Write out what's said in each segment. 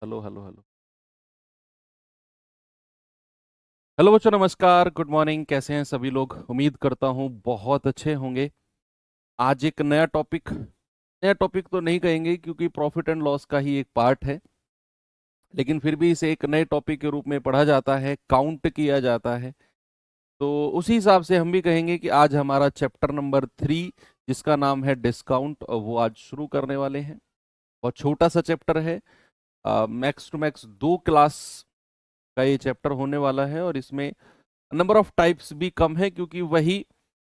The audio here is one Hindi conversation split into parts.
Hello hello hello. हेलो बच्चों, नमस्कार, गुड मॉर्निंग। कैसे हैं सभी लोग? उम्मीद करता हूँ बहुत अच्छे होंगे। आज एक नया टॉपिक तो नहीं कहेंगे क्योंकि प्रॉफिट एंड लॉस का ही एक पार्ट है, लेकिन फिर भी इसे एक नए टॉपिक के रूप में पढ़ा जाता है, काउंट किया जाता है। तो उसी हिसाब से हम भी कहेंगे कि आज हमारा चैप्टर नंबर 3, जिसका नाम है डिस्काउंट, वो आज शुरू करने वाले हैं। बहुत छोटा सा चैप्टर है। मैक्स टू मैक्स 2 क्लास का ये चैप्टर होने वाला है, और इसमें नंबर ऑफ टाइप्स भी कम है क्योंकि वही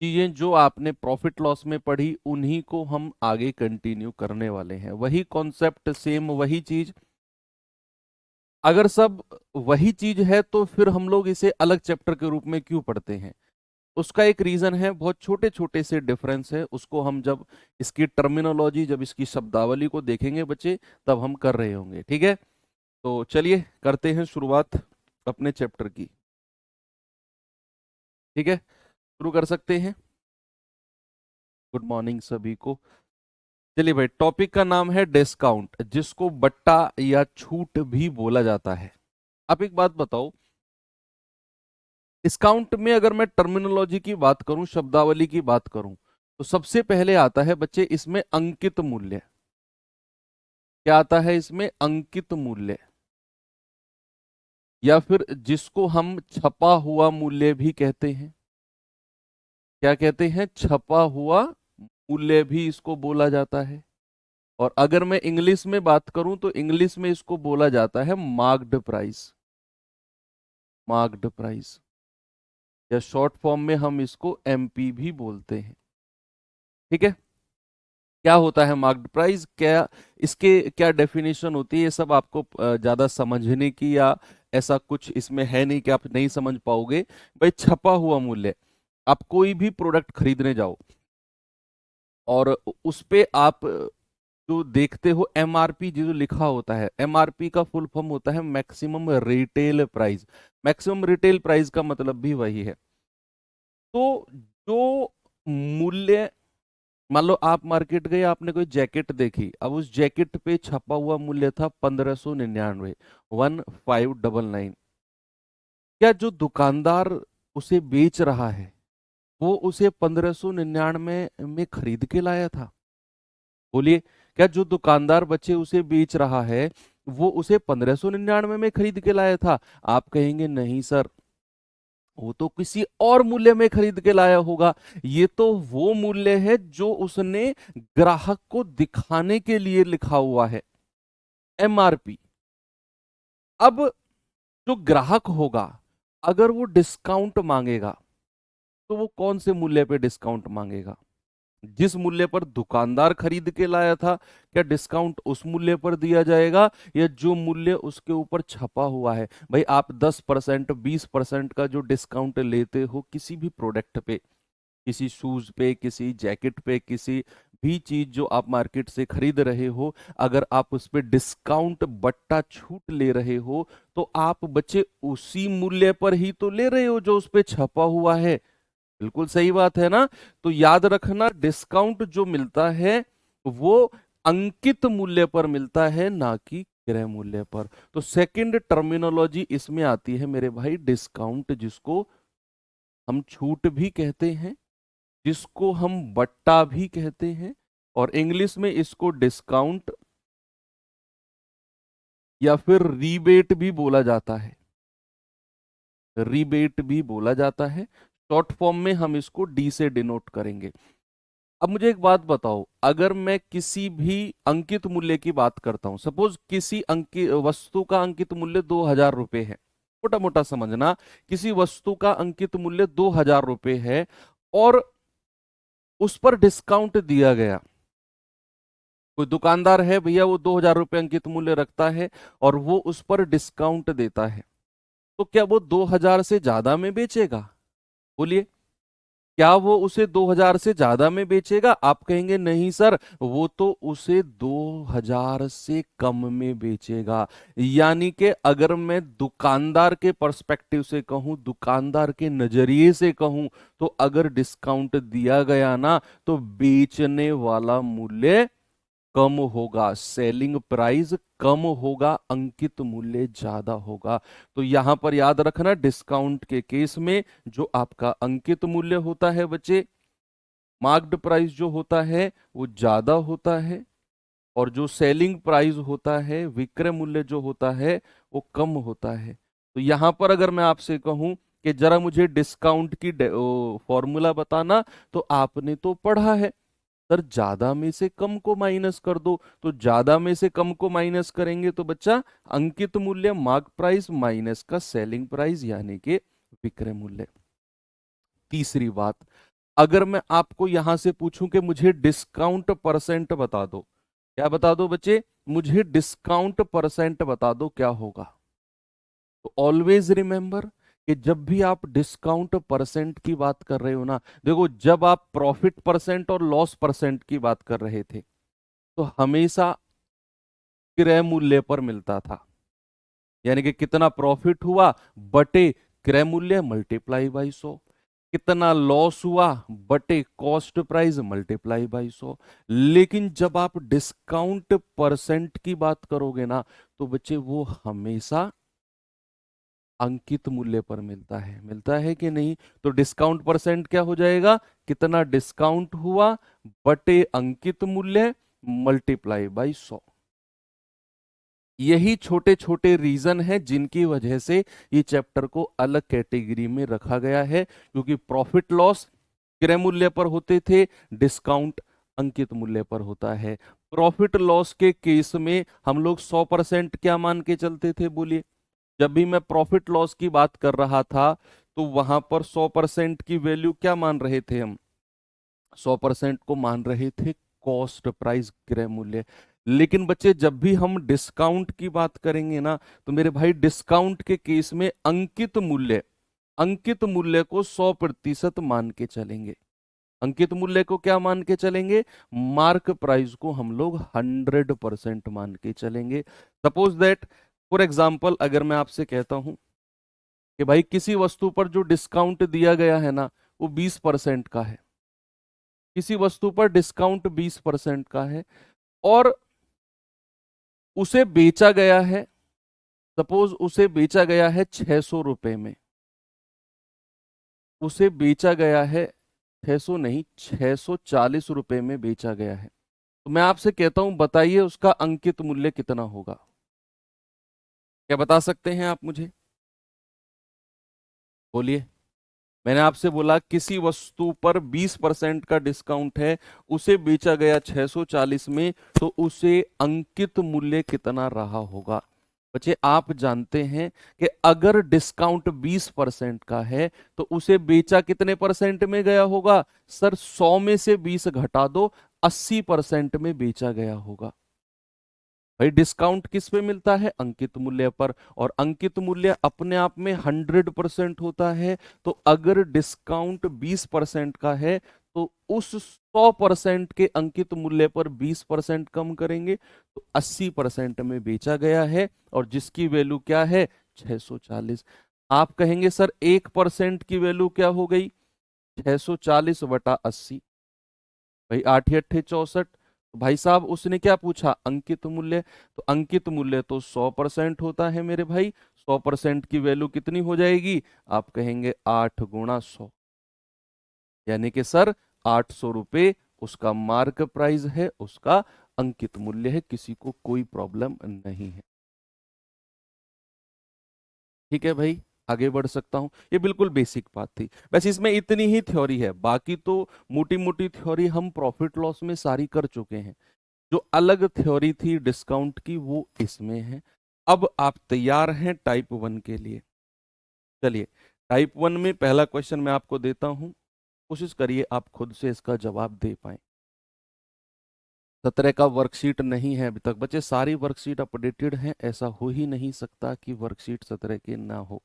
चीजें जो आपने प्रॉफिट लॉस में पढ़ी उन्हीं को हम आगे कंटिन्यू करने वाले हैं। वही कॉन्सेप्ट, सेम वही चीज। अगर सब वही चीज है तो फिर हम लोग इसे अलग चैप्टर के रूप में क्यों पढ़ते हैं? उसका एक रीजन है, बहुत छोटे छोटे से डिफरेंस है। उसको हम जब इसकी टर्मिनोलॉजी, जब इसकी शब्दावली को देखेंगे बच्चे, तब हम कर रहे होंगे। ठीक है, तो चलिए करते हैं शुरुआत अपने चैप्टर की। ठीक है, शुरू कर सकते हैं। गुड मॉर्निंग सभी को। चलिए भाई, टॉपिक का नाम है डिस्काउंट, जिसको बट्टा या छूट भी बोला जाता है। आप एक बात बताओ, डिस्काउंट में अगर मैं टर्मिनोलॉजी की बात करूं, शब्दावली की बात करूं, तो सबसे पहले आता है बच्चे इसमें अंकित मूल्य। क्या आता है इसमें? अंकित मूल्य, या फिर जिसको हम छपा हुआ मूल्य भी कहते हैं। क्या कहते हैं? छपा हुआ मूल्य भी इसको बोला जाता है। और अगर मैं इंग्लिश में बात करूं तो इंग्लिश में इसको बोला जाता है मार्क्ड प्राइस। मार्क्ड प्राइस, या शॉर्ट फॉर्म में हम इसको एमपी भी बोलते हैं। ठीक है, क्या होता है मार्क्ड प्राइस, क्या इसके क्या डेफिनेशन होती है, ये सब आपको ज्यादा समझने की या ऐसा कुछ इसमें है नहीं कि आप नहीं समझ पाओगे। भाई, छपा हुआ मूल्य, आप कोई भी प्रोडक्ट खरीदने जाओ और उस पे आप जो देखते हो एमआरपी जो लिखा होता है, एमआरपी का फुल फॉर्म होता है maximum retail price. Maximum retail price का मतलब भी वही है। तो जो मूल्य, मान लो आप मार्केट गए, आपने कोई जैकेट देखी, अब उस जैकेट पे छपा हुआ मूल्य था 1599, 1599। क्या जो दुकानदार उसे बेच रहा है वो उसे 1599 में खरीद के लाया था? बोलिए, क्या जो दुकानदार बच्चे उसे बेच रहा है वो उसे 1599 में खरीद के लाया था? आप कहेंगे नहीं सर, वो तो किसी और मूल्य में खरीद के लाया होगा। ये तो वो मूल्य है जो उसने ग्राहक को दिखाने के लिए लिखा हुआ है, एमआरपी। अब जो ग्राहक होगा, अगर वो डिस्काउंट मांगेगा तो वो कौन से मूल्य पे डिस्काउंट मांगेगा? जिस मूल्य पर दुकानदार खरीद के लाया था, क्या डिस्काउंट उस मूल्य पर दिया जाएगा, या जो मूल्य उसके ऊपर छपा हुआ है? भाई, आप 10%, 20% का जो डिस्काउंट लेते हो किसी भी प्रोडक्ट पे, किसी शूज पे, किसी जैकेट पे, किसी भी चीज जो आप मार्केट से खरीद रहे हो, अगर आप उस पे डिस्काउंट, बट्टा छूट ले रहे हो, तो आप बच्चे उसी मूल्य पर ही तो ले रहे हो जो उस पे छपा हुआ है। बिल्कुल सही बात है ना? तो याद रखना, डिस्काउंट जो मिलता है वो अंकित मूल्य पर मिलता है, ना कि क्रय मूल्य पर। तो सेकंड टर्मिनोलॉजी इसमें आती है मेरे भाई, डिस्काउंट, जिसको हम छूट भी कहते हैं, जिसको हम बट्टा भी कहते हैं, और इंग्लिश में इसको डिस्काउंट या फिर रीबेट भी बोला जाता है। रीबेट भी बोला जाता है। शॉर्ट फॉर्म में हम इसको डी से डिनोट करेंगे। अब मुझे एक बात बताओ, अगर मैं किसी भी अंकित मूल्य की बात करता हूं, सपोज किसी अंकित वस्तु का अंकित मूल्य 2000 रुपए है, मोटा मोटा समझना, किसी वस्तु का अंकित मूल्य 2000 रुपए है, और उस पर डिस्काउंट दिया गया। कोई दुकानदार है भैया, वो 2000 रुपए अंकित मूल्य रखता है और वो उस पर डिस्काउंट देता है, तो क्या वो 2000 से ज्यादा में बेचेगा? बोलिए, क्या वो उसे 2000 से ज्यादा में बेचेगा? आप कहेंगे नहीं सर, वो तो उसे 2000 से कम में बेचेगा। यानी कि अगर मैं दुकानदार के पर्सपेक्टिव से कहूं, दुकानदार के नजरिए से कहूं, तो अगर डिस्काउंट दिया गया ना, तो बेचने वाला मूल्य कम होगा, सेलिंग प्राइस कम होगा, अंकित मूल्य ज्यादा होगा। तो यहां पर याद रखना, डिस्काउंट के केस में जो आपका अंकित मूल्य होता है बच्चे, मार्क्ड प्राइस जो होता है वो ज्यादा होता है, और जो सेलिंग प्राइस होता है, विक्रय मूल्य जो होता है, वो कम होता है। तो यहां पर अगर मैं आपसे कहूं कि जरा मुझे डिस्काउंट की फॉर्मूला बताना, तो आपने तो पढ़ा है सर, ज्यादा में से कम को माइनस कर दो। तो ज्यादा में से कम को माइनस करेंगे तो बच्चा अंकित मूल्य मार्क प्राइस माइनस का सेलिंग प्राइस यानी कि विक्रय मूल्य। तीसरी बात, अगर मैं आपको यहां से पूछूं कि मुझे डिस्काउंट परसेंट बता दो, क्या बता दो बच्चे, मुझे डिस्काउंट परसेंट बता दो, क्या होगा? तो ऑलवेज रिमेंबर कि जब भी आप डिस्काउंट परसेंट की बात कर रहे हो ना, देखो जब आप प्रॉफिट परसेंट और लॉस परसेंट की बात कर रहे थे तो हमेशा क्रय मूल्य पर मिलता था, यानी कि कितना प्रॉफिट हुआ बटे क्रय मूल्य मल्टीप्लाई बाई 100, कितना लॉस हुआ बटे कॉस्ट प्राइस मल्टीप्लाई बाई 100। लेकिन जब आप डिस्काउंट परसेंट की बात करोगे ना, तो बच्चे वो हमेशा अंकित मूल्य पर मिलता है कि नहीं? तो डिस्काउंट परसेंट क्या हो जाएगा, कितना डिस्काउंट हुआ बटे अंकित मूल्य मल्टीप्लाई बाई 100। यही छोटे छोटे रीजन है जिनकी वजह से ये चैप्टर को अलग कैटेगरी में रखा गया है, क्योंकि प्रॉफिट लॉस क्रय मूल्य पर होते थे, डिस्काउंट अंकित मूल्य पर होता है। प्रॉफिट लॉस के केस में हम लोग 100% क्या मान के चलते थे, बोलिए? जब भी मैं प्रॉफिट लॉस की बात कर रहा था तो वहां पर 100% की वैल्यू क्या मान रहे थे हम? 100% को मान रहे थे कॉस्ट प्राइस क्रय मूल्य। लेकिन बच्चे जब भी हम डिस्काउंट की बात करेंगे ना, तो मेरे भाई डिस्काउंट के केस में अंकित मूल्य को 100% मान के चलेंगे। अंकित मूल्य को क्या मान के चलेंगे? मार्क प्राइस को हम लोग 100% मान के चलेंगे। सपोज दैट, फॉर एग्जाम्पल, अगर मैं आपसे कहता हूं कि भाई किसी वस्तु पर जो डिस्काउंट दिया गया है ना, वो 20% का है, किसी वस्तु पर डिस्काउंट 20% का है, और उसे बेचा गया है, सपोज उसे बेचा गया है 600 रुपए में, उसे बेचा गया है 600 नहीं, 640 रुपए में बेचा गया है। तो मैं आपसे कहता हूं, बताइए उसका अंकित मूल्य कितना होगा? क्या बता सकते हैं आप मुझे? बोलिए। मैंने आपसे बोला किसी वस्तु पर 20% का डिस्काउंट है, उसे बेचा गया 640 में, तो उसे अंकित मूल्य कितना रहा होगा? बच्चे आप जानते हैं कि अगर डिस्काउंट 20% का है तो उसे बेचा कितने परसेंट में गया होगा? सर 100 में से 20 घटा दो, 80% में बेचा गया होगा। भाई डिस्काउंट किस पे मिलता है? अंकित मूल्य पर, और अंकित मूल्य अपने आप में 100% होता है। तो अगर डिस्काउंट 20% का है तो उस 100% के अंकित मूल्य पर 20% कम करेंगे तो 80% में बेचा गया है, और जिसकी वैल्यू क्या है? 640। आप कहेंगे सर 1% की वैल्यू क्या हो गई? 640/80, भाई 8 × 8 = 64। तो भाई साहब उसने क्या पूछा? अंकित मूल्य। तो अंकित मूल्य तो 100% होता है मेरे भाई, 100% की वैल्यू कितनी हो जाएगी? आप कहेंगे 8 × 100, यानी कि सर 800 रुपये उसका मार्क प्राइस है, उसका अंकित मूल्य है, किसी को कोई प्रॉब्लम नहीं है। ठीक है भाई, आगे बढ़ सकता हूं? ये बिल्कुल बेसिक बात थी, बस इसमें इतनी ही थ्योरी है, बाकी तो मोटी मोटी थ्योरी हम प्रॉफिट लॉस में सारी कर चुके हैं। जो अलग थ्योरी थी डिस्काउंट की वो इसमें है। अब आप तैयार हैं टाइप 1 के लिए? चलिए, टाइप 1 में पहला क्वेश्चन मैं आपको देता हूं, कोशिश करिए आप खुद से इसका जवाब दे पाए। 17 का वर्कशीट नहीं है अभी तक बच्चे, सारी वर्कशीट अपडेटेड हैं, ऐसा हो ही नहीं सकता कि वर्कशीट 17 की ना हो।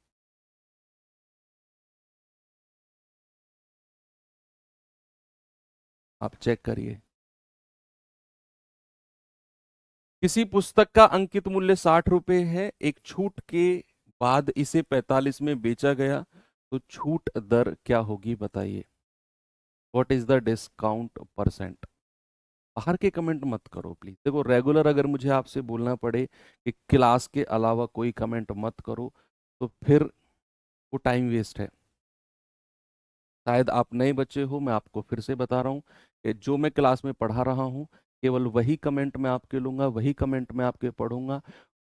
आप चेक करिए। किसी पुस्तक का अंकित मूल्य 60 रुपए है, एक छूट के बाद इसे 45 में बेचा गया, तो छूट दर क्या होगी बताइए? What is the discount percent? बाहर के कमेंट मत करो प्लीज। देखो रेगुलर अगर मुझे आपसे बोलना पड़े कि क्लास के अलावा कोई कमेंट मत करो, तो फिर वो टाइम वेस्ट है। शायद आप नए बच्चे हो, मैं आपको फिर से बता रहा हूँ कि जो मैं क्लास में पढ़ा रहा हूँ केवल वही कमेंट मैं आपके लूंगा, वही कमेंट मैं आपके पढ़ूंगा।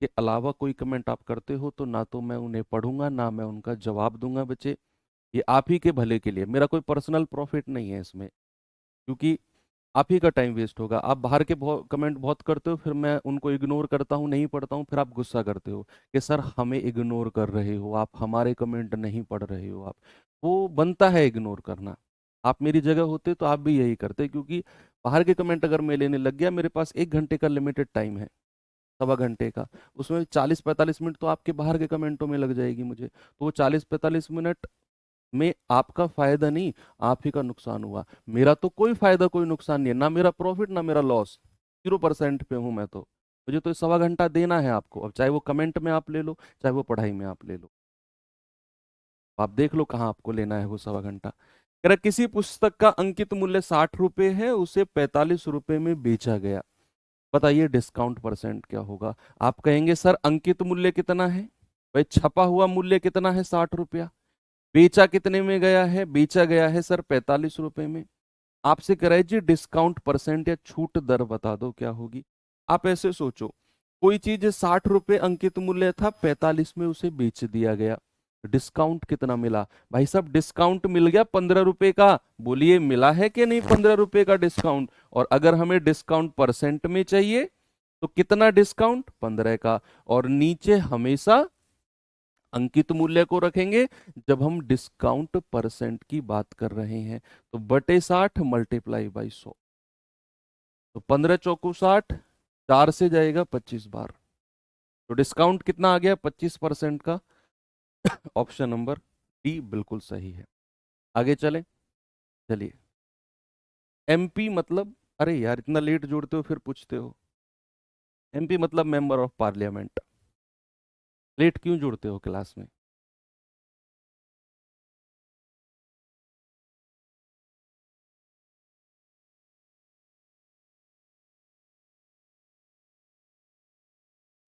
के अलावा कोई कमेंट आप करते हो तो ना तो मैं उन्हें पढ़ूंगा, ना मैं उनका जवाब दूंगा बच्चे। ये आप ही के भले के लिए, मेरा कोई पर्सनल प्रॉफिट नहीं है इसमें, क्योंकि आप ही का टाइम वेस्ट होगा। आप बाहर के कमेंट बहुत करते हो, फिर मैं उनको इग्नोर करता हूँ, नहीं पढ़ता हूँ, फिर आप गुस्सा करते हो कि सर हमें इग्नोर कर रहे हो आप, हमारे कमेंट नहीं पढ़ रहे हो आप। वो बनता है इग्नोर करना। आप मेरी जगह होते तो आप भी यही करते, क्योंकि बाहर के कमेंट अगर मैं लेने लग गया, मेरे पास 1 घंटे का लिमिटेड टाइम है, 1.25 घंटे का, उसमें 40-45 मिनट तो आपके बाहर के कमेंटों में लग जाएगी मुझे। तो वो 40-45 मिनट में आपका फायदा नहीं, आप ही का नुकसान हुआ। मेरा तो कोई फायदा कोई नुकसान नहीं है, ना मेरा प्रॉफिट ना मेरा लॉस, 0% पे हूं मैं तो। मुझे तो 1.25 घंटा देना है आपको, अब चाहे वो कमेंट में आप ले लो, चाहे वो पढ़ाई में आप ले लो। आप देख लो कहाँ आपको लेना है वो 1.25 घंटा। कह रहा किसी पुस्तक का अंकित मूल्य 60 रुपए है, उसे 45 रुपए में बेचा गया, बताइए डिस्काउंट परसेंट क्या होगा। आप कहेंगे सर अंकित मूल्य कितना है, भाई छपा हुआ मूल्य कितना है, 60 रुपया। बेचा कितने में गया है, बेचा गया है सर 45 रुपए में। आपसे कह रहा है जी डिस्काउंट परसेंट या छूट दर बता दो क्या होगी। आप ऐसे सोचो, कोई चीज 60 रुपए अंकित मूल्य था, 45 में उसे बेच दिया गया, डिस्काउंट कितना मिला। भाई साहब डिस्काउंट मिल गया 15 रुपए का, बोलिए मिला है कि नहीं 15 रुपए का डिस्काउंट। और अगर हमें डिस्काउंट परसेंट में चाहिए तो कितना डिस्काउंट, 15 का। और नीचे हमेशा अंकित मूल्य को रखेंगे जब हम डिस्काउंट परसेंट की बात कर रहे हैं। तो बटे 60 मल्टीप्लाई बाई 100, तो 15 चौकू 60, 4 से जाएगा 25 बार, तो डिस्काउंट कितना आ गया 25% का। ऑप्शन नंबर डी बिल्कुल सही है। आगे चलें, चलिए। एमपी मतलब, अरे यार इतना लेट जोड़ते हो फिर पूछते हो। एमपी मतलब मेंबर ऑफ पार्लियामेंट। लेट क्यों जोड़ते हो क्लास में।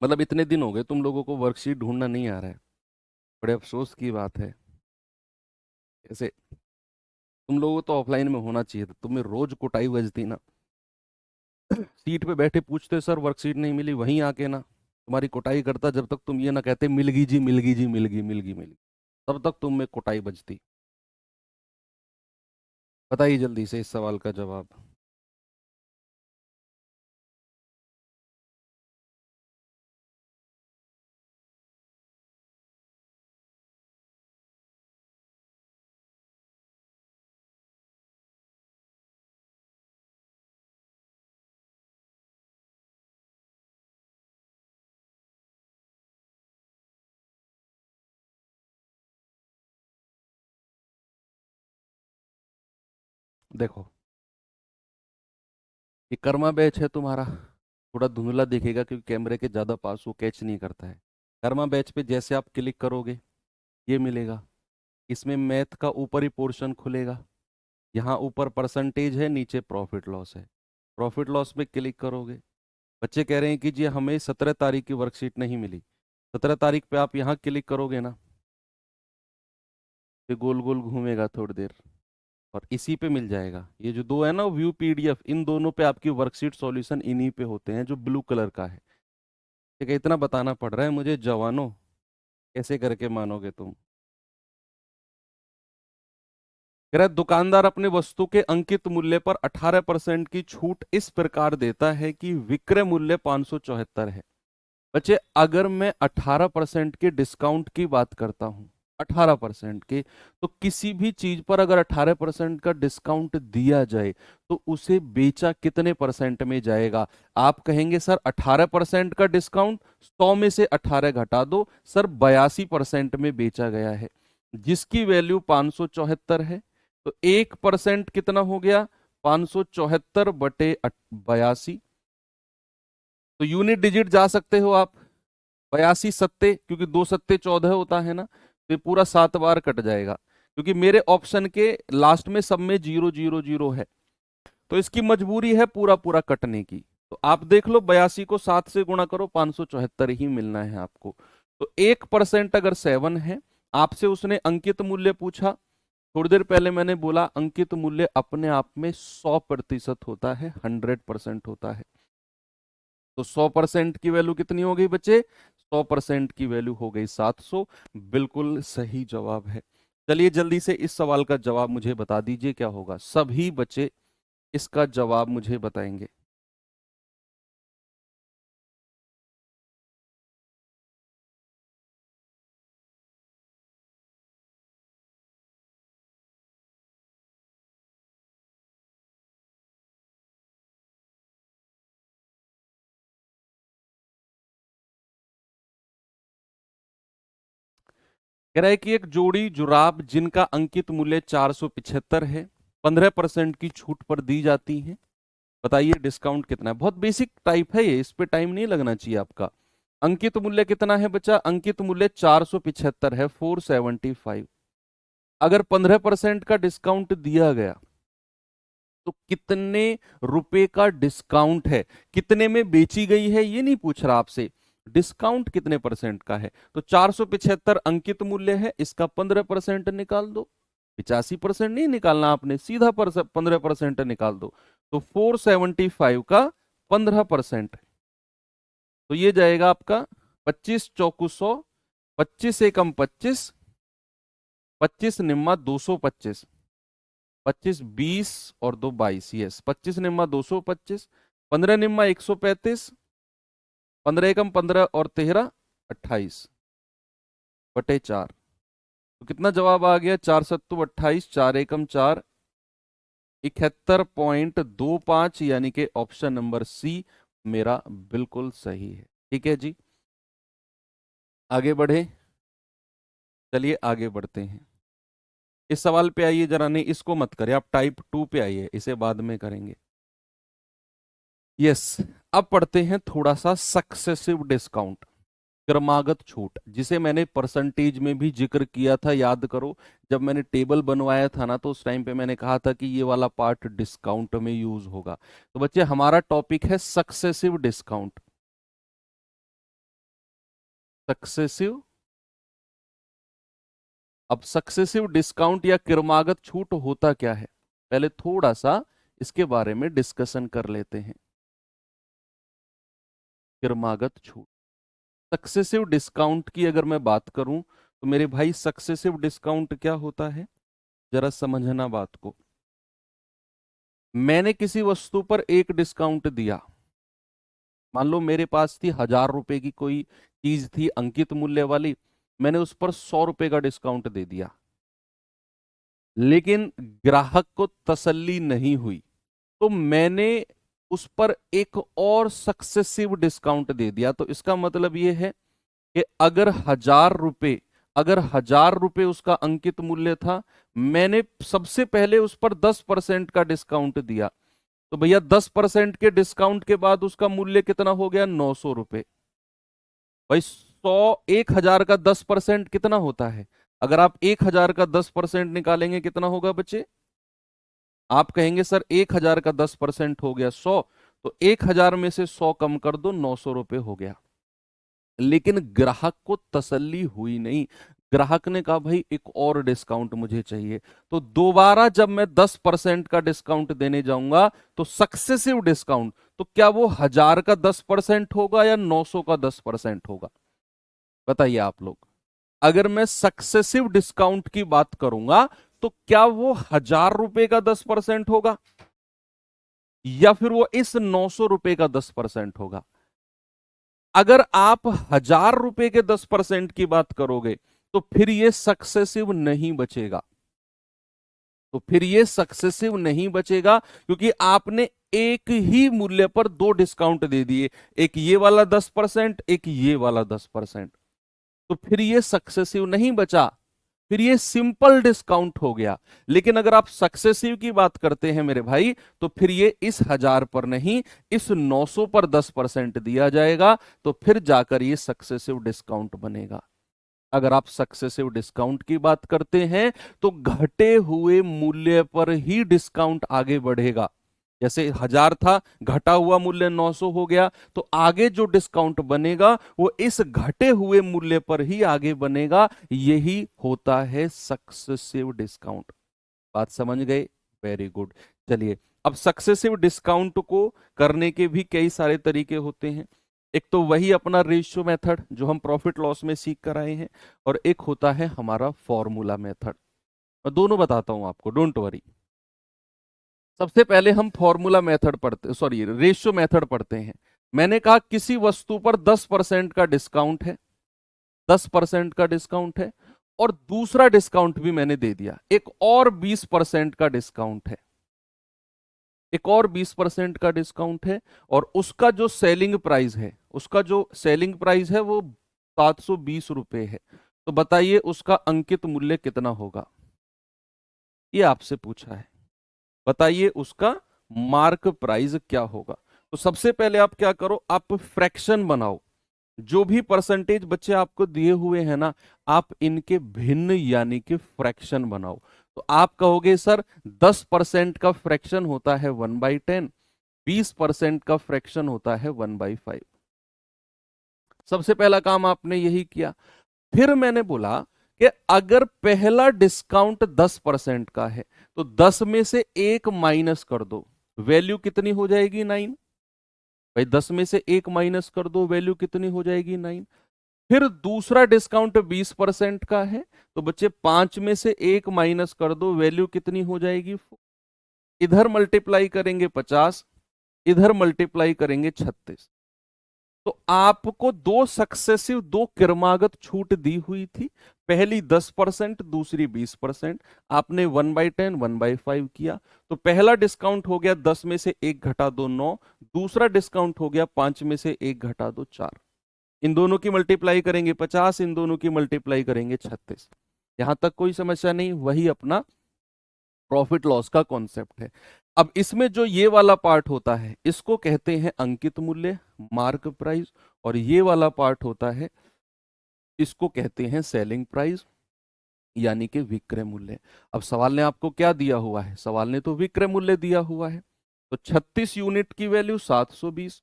मतलब इतने दिन हो गए तुम लोगों को वर्कशीट ढूंढना नहीं आ रहा है, बड़े अफसोस की बात है। ऐसे तुम लोगों को तो ऑफलाइन में होना चाहिए था, तुम्हें रोज कुटाई बजती ना। सीट पे बैठे पूछते सर वर्कशीट नहीं मिली, वहीं आके ना तुम्हारी कुटाई करता, जब तक तुम ये ना कहते मिल गई जी मिल गई जी मिल गई मिल गई मिल गई, तब तक तुम में कुटाई बजती। बताइए जल्दी से इस सवाल का जवाब। देखो ये कर्मा बैच है तुम्हारा, थोड़ा धुंधला दिखेगा क्योंकि कैमरे के ज्यादा पास वो कैच नहीं करता है। कर्मा बैच पे जैसे आप क्लिक करोगे ये मिलेगा, इसमें मैथ का ऊपरी पोर्शन खुलेगा, यहाँ ऊपर परसेंटेज है, नीचे प्रॉफिट लॉस है। प्रॉफिट लॉस में क्लिक करोगे, बच्चे कह रहे हैं कि जी हमें 17 तारीख की वर्कशीट नहीं मिली, 17 तारीख पे आप यहाँ क्लिक करोगे ना, तो गोल गोल घूमेगा थोड़ी देर और इसी पे मिल जाएगा। ये जो दो है ना व्यू पीडीएफ, इन दोनों पे आपकी वर्कशीट सॉल्यूशन इन्हीं पे होते हैं, जो ब्लू कलर का है। ठीक है, इतना बताना पड़ रहा है मुझे जवानों, कैसे करके मानोगे तुम। कह रहा है दुकानदार अपने वस्तु के अंकित मूल्य पर 18% की छूट इस प्रकार देता है कि विक्रय मूल्य 574 है। बच्चे अगर मैं 18% के डिस्काउंट की बात करता हूं, 18% के, तो किसी भी चीज पर अगर 18% का डिस्काउंट दिया जाए तो उसे बेचा कितने परसेंट में जाएगा। आप कहेंगे सर 18% का डिस्काउंट, 100 में से 18 घटा दो, सर 82% में बेचा गया है, जिसकी वैल्यू 574 है। तो 1% कितना हो गया, 574/82। तो यूनिट डिजिट जा सकते हो आप, 82 सत्ते, क्योंकि 2 सत्ते 14 होता है ना, तो ये पूरा 7 बार कट जाएगा, क्योंकि मेरे ऑप्शन के लास्ट में सब में 0 0 0 है। तो इसकी मजबूरी है पूरा पूरा कटने की। तो आप देख लो 82 को 7 से गुणा करो, 574 ही मिलना है आपको। तो 1% अगर 7 है, आपसे उसने अंकित मूल्य पूछा। थोड़ी देर पहले मैंने बोला अंकित मूल्य अपने आप में 100% होता है, 100% होता है। तो 100% की वैल्यू कितनी हो गई बच्चे? 100% की वैल्यू हो गई 700। बिल्कुल सही जवाब है। चलिए जल्दी से इस सवाल का जवाब मुझे बता दीजिए क्या होगा। सभी बच्चे इसका जवाब मुझे बताएंगे। कह रहा है कि एक जोड़ी जुराब जिनका अंकित मूल्य 475 है, 15% की छूट पर दी जाती है। बताइए डिस्काउंट कितना है। बहुत बेसिक टाइप है ये, इस पे टाइम नहीं लगना चाहिए आपका। अंकित मूल्य कितना है बच्चा? अंकित मूल्य 475 है, 475। अगर 15% का डिस्काउंट दिया गया तो कितने रुपए का डिस्काउंट है? कितने में बेची गई है ये नहीं पूछ रहा आपसे, डिस्काउंट कितने परसेंट का है। तो 475 अंकित मूल्य है, इसका 15% निकाल दो। 85% नहीं निकालना आपने, सीधा 15% निकाल दो। तो 475 का 15%, तो ये जाएगा आपका 25 चौकू 100, 25 एकम 25, 25 निम्मा 225, 25 20 और 2 22, यस 25 निम्मा 225, 15 निम्मा 135, 15 एकम 15 और 13 28 बटे 4। तो कितना जवाब आ गया? 4 सत्तू 28, 4 एकम 4, 71.25, यानी कि ऑप्शन नंबर सी मेरा बिल्कुल सही है। ठीक है जी, आगे बढ़े। चलिए आगे बढ़ते हैं। इस सवाल पे आइए जरा, नहीं इसको मत करें, आप टाइप 2 पे आइए, इसे बाद में करेंगे। यस, अब पढ़ते हैं थोड़ा सा सक्सेसिव डिस्काउंट, क्रमागत छूट, जिसे मैंने परसेंटेज में भी जिक्र किया था, याद करो। जब मैंने टेबल बनवाया था ना, तो उस टाइम पे मैंने कहा था कि ये वाला पार्ट डिस्काउंट में यूज होगा। तो बच्चे हमारा टॉपिक है सक्सेसिव डिस्काउंट। सक्सेसिव, अब सक्सेसिव डिस्काउंट या क्रमागत छूट होता क्या है, पहले थोड़ा सा इसके बारे में डिस्कशन कर लेते हैं। क्रमागत छूट, सक्सेसिव डिस्काउंट की अगर मैं बात करूं तो मेरे भाई सक्सेसिव डिस्काउंट क्या होता है, जरा समझना बात को। मैंने किसी वस्तु पर एक डिस्काउंट दिया, मान लो मेरे पास थी 1000 रुपए की कोई चीज थी अंकित मूल्य वाली, मैंने उस पर 100 रुपए का डिस्काउंट दे दिया, लेकिन ग्राहक को तसल्ली नहीं हुई, तो मैंने उस पर एक और सक्सेसिव डिस्काउंट दे दिया। तो इसका मतलब यह है कि अगर 1000 रुपए उसका अंकित मूल्य था, मैंने सबसे पहले उस पर 10% का डिस्काउंट दिया, तो भैया 10% के डिस्काउंट के बाद उसका मूल्य कितना हो गया? 900 रुपए। भाई 1000 का 10% कितना होता है? अगर आप 1000 का 10% निकालेंगे कितना होगा बच्चे? आप कहेंगे सर 1000 का 10% हो गया 100, तो 1000 में से 100 कम कर दो, 900 रुपए हो गया। लेकिन ग्राहक को तसल्ली हुई नहीं, ग्राहक ने कहा भाई एक और डिस्काउंट मुझे चाहिए। तो दोबारा जब मैं 10% का डिस्काउंट देने जाऊंगा, तो सक्सेसिव डिस्काउंट, तो क्या वो 1000 का 10% होगा या 900 का 10% होगा? बताइए आप लोग। अगर मैं सक्सेसिव डिस्काउंट की बात करूंगा, तो क्या वो 1000 रुपए का 10% होगा, या फिर वो इस 900 रुपए का 10% होगा? अगर आप 1000 रुपए के 10% की बात करोगे, तो फिर ये सक्सेसिव नहीं बचेगा। तो फिर ये सक्सेसिव नहीं बचेगा, क्योंकि आपने एक ही मूल्य पर दो डिस्काउंट दे दिए, एक ये वाला 10%, एक ये वाला 10%। तो फिर ये सक्सेसिव नहीं बचा, फिर ये सिंपल डिस्काउंट हो गया। लेकिन अगर आप सक्सेसिव की बात करते हैं मेरे भाई, तो फिर ये इस 1000 पर नहीं, इस 900 पर 10% दिया जाएगा, तो फिर जाकर ये सक्सेसिव डिस्काउंट बनेगा। अगर आप सक्सेसिव डिस्काउंट की बात करते हैं, तो घटे हुए मूल्य पर ही डिस्काउंट आगे बढ़ेगा। जैसे 1000 था, घटा हुआ मूल्य 900 हो गया, तो आगे जो डिस्काउंट बनेगा वो इस घटे हुए मूल्य पर ही आगे बनेगा। यही होता है सक्सेसिव डिस्काउंट। बात समझ गए? Very good. चलिए, अब सक्सेसिव डिस्काउंट को करने के भी कई सारे तरीके होते हैं। एक तो वही अपना रेशियो मेथड जो हम प्रॉफिट लॉस में सीख कर आए हैं, और एक होता है हमारा फॉर्मूला मेथड। मैं दोनों बताता हूं आपको, डोंट वरी। सबसे पहले हम फॉर्मूला मेथड पढ़ते, सॉरी रेशियो मेथड पढ़ते हैं। मैंने कहा किसी वस्तु पर 10% का डिस्काउंट है, 10% का डिस्काउंट है, और दूसरा डिस्काउंट भी मैंने दे दिया, एक और 20% का डिस्काउंट है, एक और 20% का डिस्काउंट है, और उसका जो सेलिंग प्राइस है, उसका जो सेलिंग प्राइस है वो 720 रुपए है। तो बताइए उसका अंकित मूल्य कितना होगा? ये आपसे पूछा है। बताइए उसका मार्क प्राइस क्या होगा? तो सबसे पहले आप क्या करो, आप फ्रैक्शन बनाओ। जो भी परसेंटेज बच्चे आपको दिए हुए हैं ना, आप इनके भिन्न यानी कि फ्रैक्शन बनाओ। तो आप कहोगे सर 10% का फ्रैक्शन होता है 1/10, 20% का फ्रैक्शन होता है 1/5। सबसे पहला काम आपने यही किया। फिर मैंने बोला कि अगर पहला डिस्काउंट 10% का है तो 10 में से एक माइनस कर दो, वैल्यू कितनी हो जाएगी? 9। भाई 10 में से एक माइनस कर दो, वैल्यू कितनी हो जाएगी? 9। फिर दूसरा डिस्काउंट 20% का है, तो बच्चे 5 में से एक माइनस कर दो, वैल्यू कितनी हो जाएगी? 4। इधर मल्टीप्लाई करेंगे 50, इधर मल्टीप्लाई करेंगे 36। तो आपको दो सक्सेसिव, दो क्रमागत छूट दी हुई थी। पहली 10%, दूसरी 20%। आपने 1/10 1/5 किया, तो पहला डिस्काउंट हो गया 10 में से एक घटा दो 9, दूसरा डिस्काउंट हो गया 5 में से एक घटा दो 4। इन दोनों की मल्टीप्लाई करेंगे 50, इन दोनों की मल्टीप्लाई करेंगे 36। यहां तक कोई समस्या नहीं? वही अपना प्रॉफिट लॉस का कॉन्सेप्ट है। अब इसमें जो ये वाला पार्ट होता है इसको कहते हैं अंकित मूल्य, मार्क प्राइस, और ये वाला पार्ट होता है, इसको कहते हैं सेलिंग प्राइस यानी कि विक्रय मूल्य। अब सवाल ने आपको क्या दिया हुआ है? सवाल ने तो विक्रय मूल्य दिया हुआ है। तो 36 यूनिट की वैल्यू 720,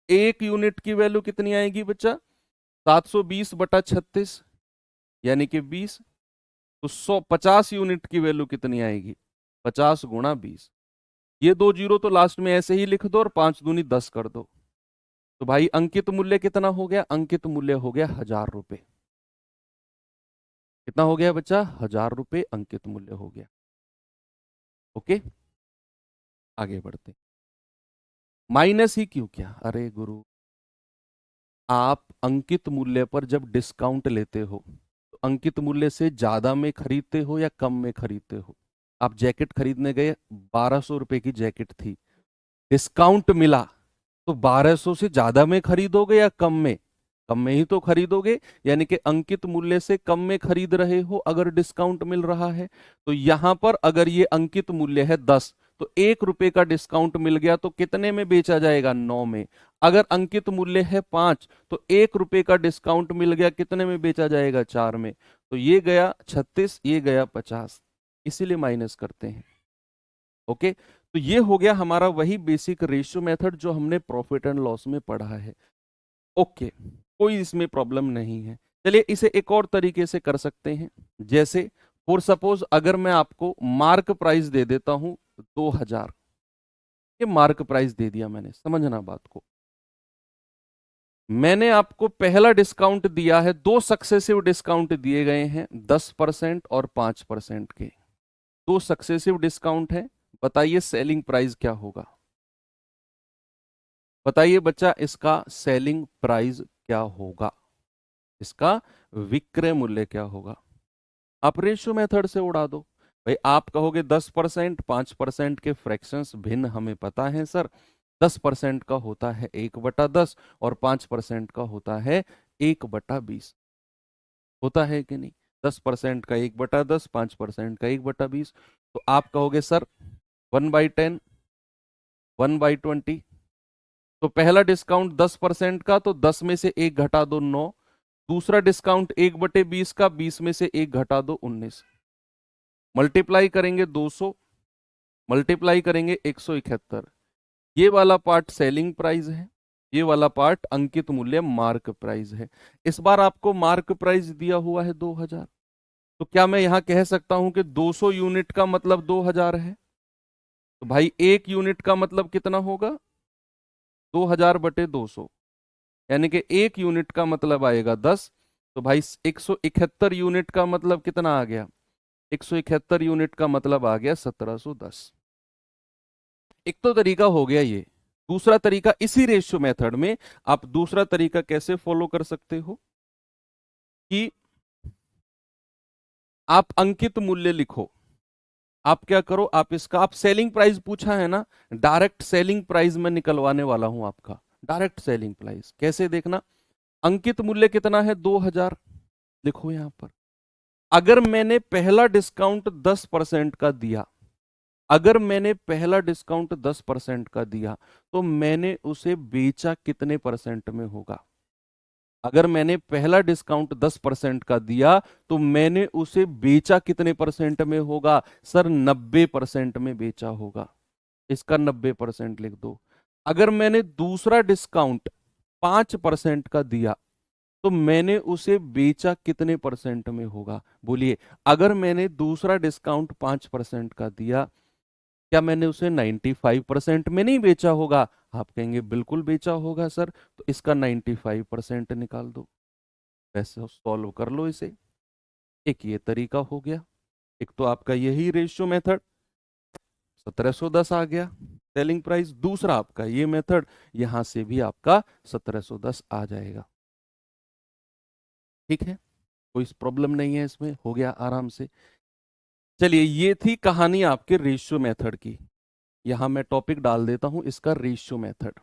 एक यूनिट की वैल्यू कितनी आएगी बच्चा? 720 बटा 36 यानी कि 20। तो 150 यूनिट की वैल्यू कितनी आएगी? 50 गुणा 20। ये दो जीरो तो लास्ट में ऐसे ही लिख दो और 5 दूनी 10 कर दो। तो भाई अंकित मूल्य कितना हो गया? अंकित मूल्य हो गया 1000 रुपए। कितना हो गया बच्चा? 1000 रुपए अंकित मूल्य हो गया। ओके, आगे बढ़ते। माइनस ही क्यों किया? अरे गुरु, आप अंकित मूल्य पर जब डिस्काउंट लेते हो तो अंकित मूल्य से ज्यादा में खरीदते हो या कम में खरीदते हो? आप जैकेट खरीदने गए, 1200 रुपए की जैकेट थी, डिस्काउंट मिला, तो 1200 से ज्यादा में खरीदोगे या कम में? कम में ही तो खरीदोगे। यानी कि अंकित मूल्य से कम में खरीद रहे हो अगर डिस्काउंट मिल रहा है। तो यहां पर अगर ये अंकित मूल्य है 10, तो 1 रुपए का डिस्काउंट मिल गया तो कितने में बेचा जाएगा? 9 में। अगर अंकित मूल्य है 5, तो 1 रुपए का डिस्काउंट मिल गया, कितने में बेचा जाएगा? 4 में। तो ये गया 36, ये गया 50, इसीलिए माइनस करते हैं। ओके, तो ये हो गया हमारा वही बेसिक रेशियो मेथड जो हमने प्रॉफिट एंड लॉस में पढ़ा है। ओके, कोई इसमें प्रॉब्लम नहीं है। चलिए इसे एक और तरीके से कर सकते हैं। जैसे फॉर सपोज अगर मैं आपको मार्क प्राइस दे देता हूं 2000, ये मार्क प्राइस दे दिया मैंने, समझना बात को। मैंने आपको पहला डिस्काउंट दिया है, दो सक्सेसिव डिस्काउंट दिए गए हैं 10% और 5% के, दो सक्सेसिव डिस्काउंट है। बताइए सेलिंग प्राइस क्या होगा? बताइए बच्चा, इसका सेलिंग प्राइस क्या होगा? इसका विक्रय मूल्य क्या होगा? आप रेशियो मेथड से उड़ा दो। भाई आप कहोगे 10%, 5% के फ्रैक्शंस भिन्न हमें पता है सर। 10% का होता है 1/10 और 5% का होता है 1/20। होता है कि नहीं? 10% का 1/10, 5% का 1/20। तो आप कहोगे सर 1/10, 1/20। तो पहला डिस्काउंट 10% का, तो 10 में से एक घटा दो 9। दूसरा डिस्काउंट 1/20 का, 20 में से एक घटा दो 19। मल्टीप्लाई करेंगे 200, मल्टीप्लाई करेंगे 171, ये वाला पार्ट सेलिंग प्राइस है, ये वाला पार्ट अंकित मूल्य मार्क प्राइस है। इस बार आपको मार्क प्राइस दिया हुआ है 2000, तो क्या मैं यहां कह सकता हूं कि 200 यूनिट का मतलब 2000 है? तो भाई एक यूनिट का मतलब कितना होगा? 2000 बटे 200, यानी कि एक यूनिट का मतलब आएगा 10। तो भाई 171 यूनिट का मतलब कितना आ गया? 171 यूनिट का मतलब आ गया 1710। एक तो तरीका हो गया ये। दूसरा तरीका, इसी रेशियो मेथड में आप दूसरा तरीका कैसे फॉलो कर सकते हो कि आप अंकित मूल्य लिखो। आप क्या करो, आप इसका, आप सेलिंग प्राइस पूछा है ना, डायरेक्ट सेलिंग प्राइस में निकलवाने वाला हूं आपका। डायरेक्ट सेलिंग प्राइस कैसे देखना, अंकित मूल्य कितना है? 2000, लिखो यहां पर। अगर मैंने पहला डिस्काउंट 10% का दिया, अगर मैंने पहला डिस्काउंट 10% का दिया, तो मैंने उसे बेचा कितने परसेंट में होगा? अगर मैंने पहला डिस्काउंट 10% का दिया, तो मैंने उसे बेचा कितने परसेंट में होगा? सर 90% में बेचा होगा। इसका 90% लिख दो। अगर मैंने दूसरा डिस्काउंट 5% का दिया, तो मैंने उसे बेचा कितने परसेंट में होगा? बोलिए, अगर मैंने दूसरा डिस्काउंट 5% का दिया, क्या मैंने उसे 95% में नहीं बेचा होगा? आप कहेंगे बिल्कुल बेचा होगा सर। तो इसका 95% निकाल दो, वैसे सॉल्व कर लो इसे। एक ये तरीका हो गया, एक तो आपका यही रेशियो मेथड 1710 आ गया सेलिंग प्राइस। दूसरा आपका ये मेथड, यहां से भी आपका 1710 आ जाएगा। ठीक है, कोई प्रॉब्लम नहीं है इसमें, हो गया आराम से। चलिए, ये थी कहानी आपके रेशियो मेथड की। यहां मैं टॉपिक डाल देता हूं इसका, रेशियो मेथड।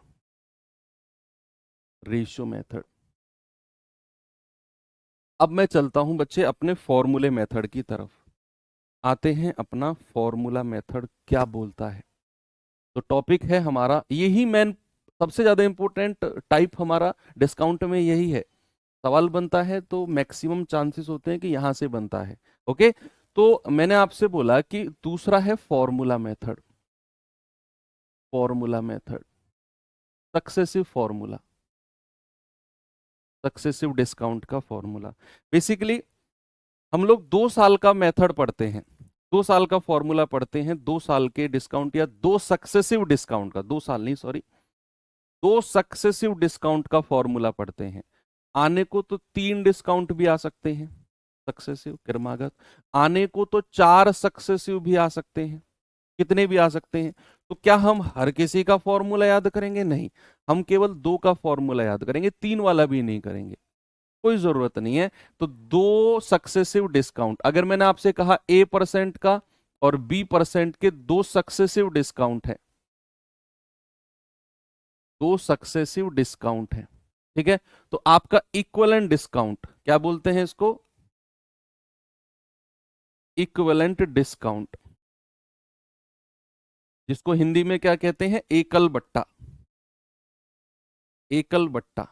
Ratio method. अब मैं चलता हूं बच्चे अपने फॉर्मूले मेथड की तरफ। आते हैं अपना फॉर्मूला मेथड क्या बोलता है। तो टॉपिक है हमारा यही मेन, सबसे ज्यादा इंपॉर्टेंट टाइप हमारा डिस्काउंट में यही है। सवाल बनता है तो मैक्सिमम चांसेस होते हैं कि यहां से बनता है। ओके, तो मैंने आपसे बोला कि दूसरा है formula method. Formula method, successive formula, successive discount का फॉर्मूला। बेसिकली हम लोग 2 साल का मेथड पढ़ते हैं, 2 साल का फॉर्मूला पढ़ते हैं, 2 साल के डिस्काउंट या 2 सक्सेसिव डिस्काउंट का, 2 साल नहीं सॉरी, 2 सक्सेसिव डिस्काउंट का फॉर्मूला पढ़ते हैं। आने को तो 3 डिस्काउंट भी आ सकते हैं सक्सेसिव क्रमागत, आने को तो 4 सक्सेसिव भी आ सकते हैं, कितने भी आ सकते हैं। तो क्या हम हर किसी का फॉर्मूला याद करेंगे? नहीं, हम केवल 2 का फॉर्मूला याद करेंगे, 3 वाला भी नहीं करेंगे, कोई जरूरत नहीं है। तो 2 सक्सेसिव डिस्काउंट, अगर मैंने आपसे कहा A% का और B% के 2 सक्सेसिव डिस्काउंट है, 2 सक्सेसिव डिस्काउंट है, ठीक है, तो आपका इक्विवेलेंट डिस्काउंट, क्या बोलते हैं इसको? इक्विवेलेंट डिस्काउंट, जिसको हिंदी में क्या कहते हैं? एकल बट्टा। एकल बट्टा।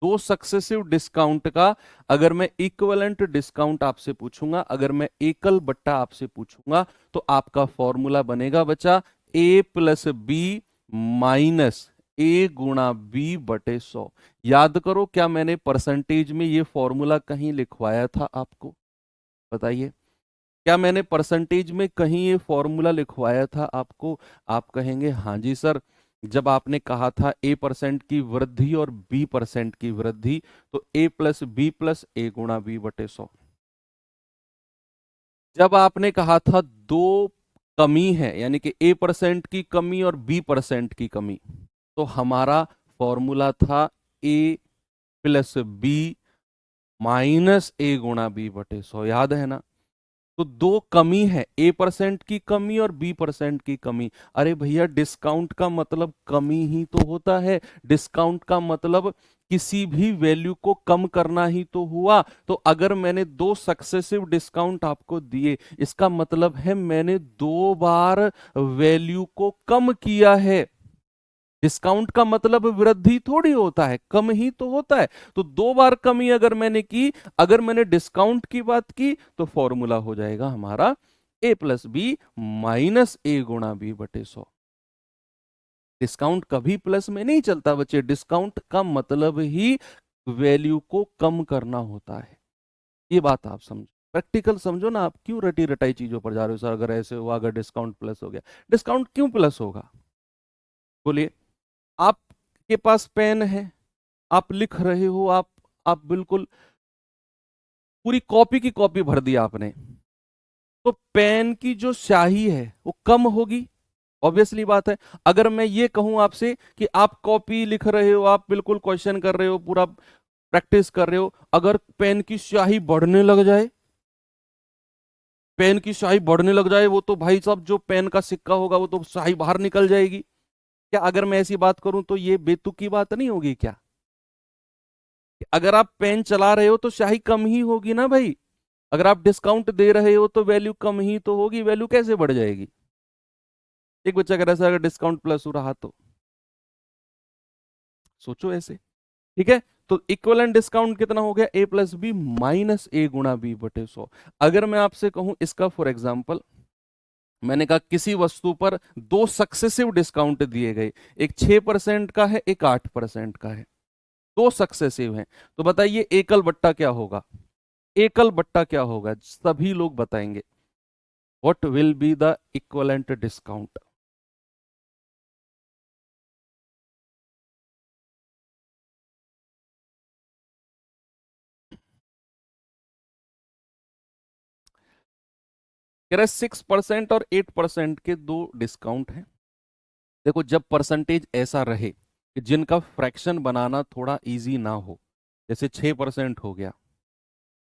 2 सक्सेसिव डिस्काउंट का अगर मैं इक्विवेलेंट डिस्काउंट आपसे पूछूंगा, अगर मैं एकल बट्टा आपसे पूछूंगा, तो आपका फॉर्मूला बनेगा बच्चा A+B माइनस A गुणा B बटे 100। याद करो, क्या मैंने परसेंटेज में ये फॉर्मूला कहीं लिखवाया था आपको? बताइए, क्या मैंने परसेंटेज में कहीं ये फॉर्मूला लिखवाया था आपको? आप कहेंगे हाँ जी सर, जब आपने कहा था A% की वृद्धि और B% की वृद्धि, तो A+B+A गुणा B बटे 100। जब आपने कहा था दो कमी है, यानी कि A% की कमी और B% की कमी, तो हमारा फॉर्मूला था A+B माइनस A गुणा B बटे 100। याद है ना? तो दो कमी है, A% की कमी और B% की कमी। अरे भैया, डिस्काउंट का मतलब कमी ही तो होता है, डिस्काउंट का मतलब किसी भी वैल्यू को कम करना ही तो हुआ। तो अगर मैंने 2 सक्सेसिव डिस्काउंट आपको दिए, इसका मतलब है मैंने 2 बार वैल्यू को कम किया है। डिस्काउंट का मतलब वृद्धि थोड़ी होता है, कम ही तो होता है। तो 2 बार कमी अगर मैंने की, अगर मैंने डिस्काउंट की बात की, तो फॉर्मूला हो जाएगा हमारा A+B माइनस A गुणा B बटे 100। डिस्काउंट कभी प्लस में नहीं चलता बच्चे, डिस्काउंट का मतलब ही वैल्यू को कम करना होता है। ये बात आप समझो, प्रैक्टिकल समझो ना। आप क्यों रटी रटाई चीजों पर जा रहे हो सर, अगर ऐसे हुआ, अगर डिस्काउंट प्लस हो गया, डिस्काउंट क्यों प्लस होगा? बोलिए। आपके पास पेन है, आप लिख रहे हो, आप बिल्कुल पूरी कॉपी की कॉपी भर दी आपने, तो पेन की जो स्याही है वो कम होगी, ऑब्वियसली बात है। अगर मैं ये कहूं आपसे कि आप कॉपी लिख रहे हो, आप बिल्कुल क्वेश्चन कर रहे हो, पूरा प्रैक्टिस कर रहे हो, अगर पेन की स्याही बढ़ने लग जाए, पेन की स्याही बढ़ने लग जाए, वो तो भाई साहब जो पेन का सिक्का होगा वो तो स्याही बाहर निकल जाएगी। क्या अगर मैं ऐसी बात करूं तो ये बेतुकी बात नहीं होगी क्या? अगर आप पेन चला रहे हो तो स्याही कम ही होगी ना भाई। अगर आप डिस्काउंट दे रहे हो तो वैल्यू कम ही तो होगी, वैल्यू कैसे बढ़ जाएगी? एक बच्चा कह रहा है अगर डिस्काउंट प्लस हो रहा तो सोचो ऐसे। ठीक है, तो इक्वलेंट डिस्काउंट कितना हो गया? ए प्लस बी माइनस ए गुणा बी बटे 100। अगर मैं आपसे कहूं इसका फॉर एग्जाम्पल, मैंने कहा किसी वस्तु पर दो सक्सेसिव डिस्काउंट दिए गए, एक 6% का है, एक 8% का है, दो सक्सेसिव हैं, तो बताइए एकल बट्टा क्या होगा? एकल बट्टा क्या होगा? सभी लोग बताएंगे। What will be the equivalent discount? कह रहे 6% और 8% के दो डिस्काउंट हैं। देखो, जब परसेंटेज ऐसा रहे कि जिनका फ्रैक्शन बनाना थोड़ा इजी ना हो, जैसे 6% हो गया,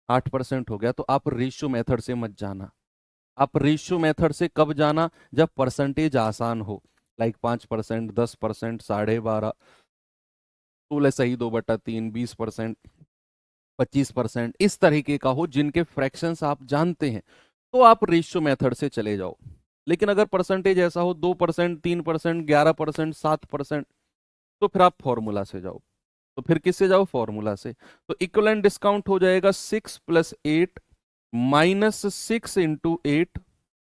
8% हो गया, तो आप रेशियो मेथड से मत जाना। आप रेशियो मेथड से कब जाना? जब परसेंटेज आसान हो, लाइक 5%, 10%, 12.5, 16 सही 2/3, 20%, 25%, इस तरीके का हो, जिनके फ्रैक्शंस आप जानते हैं, तो आप रेशियो मेथड से चले जाओ। लेकिन अगर परसेंटेज ऐसा हो 2%, 3%, 11%, 7%, तो फिर आप फॉर्मूला से जाओ। तो फिर किससे जाओ? फॉर्मूला से। तो इक्वलेंट डिस्काउंट हो जाएगा 6 + 8 - 6 × 8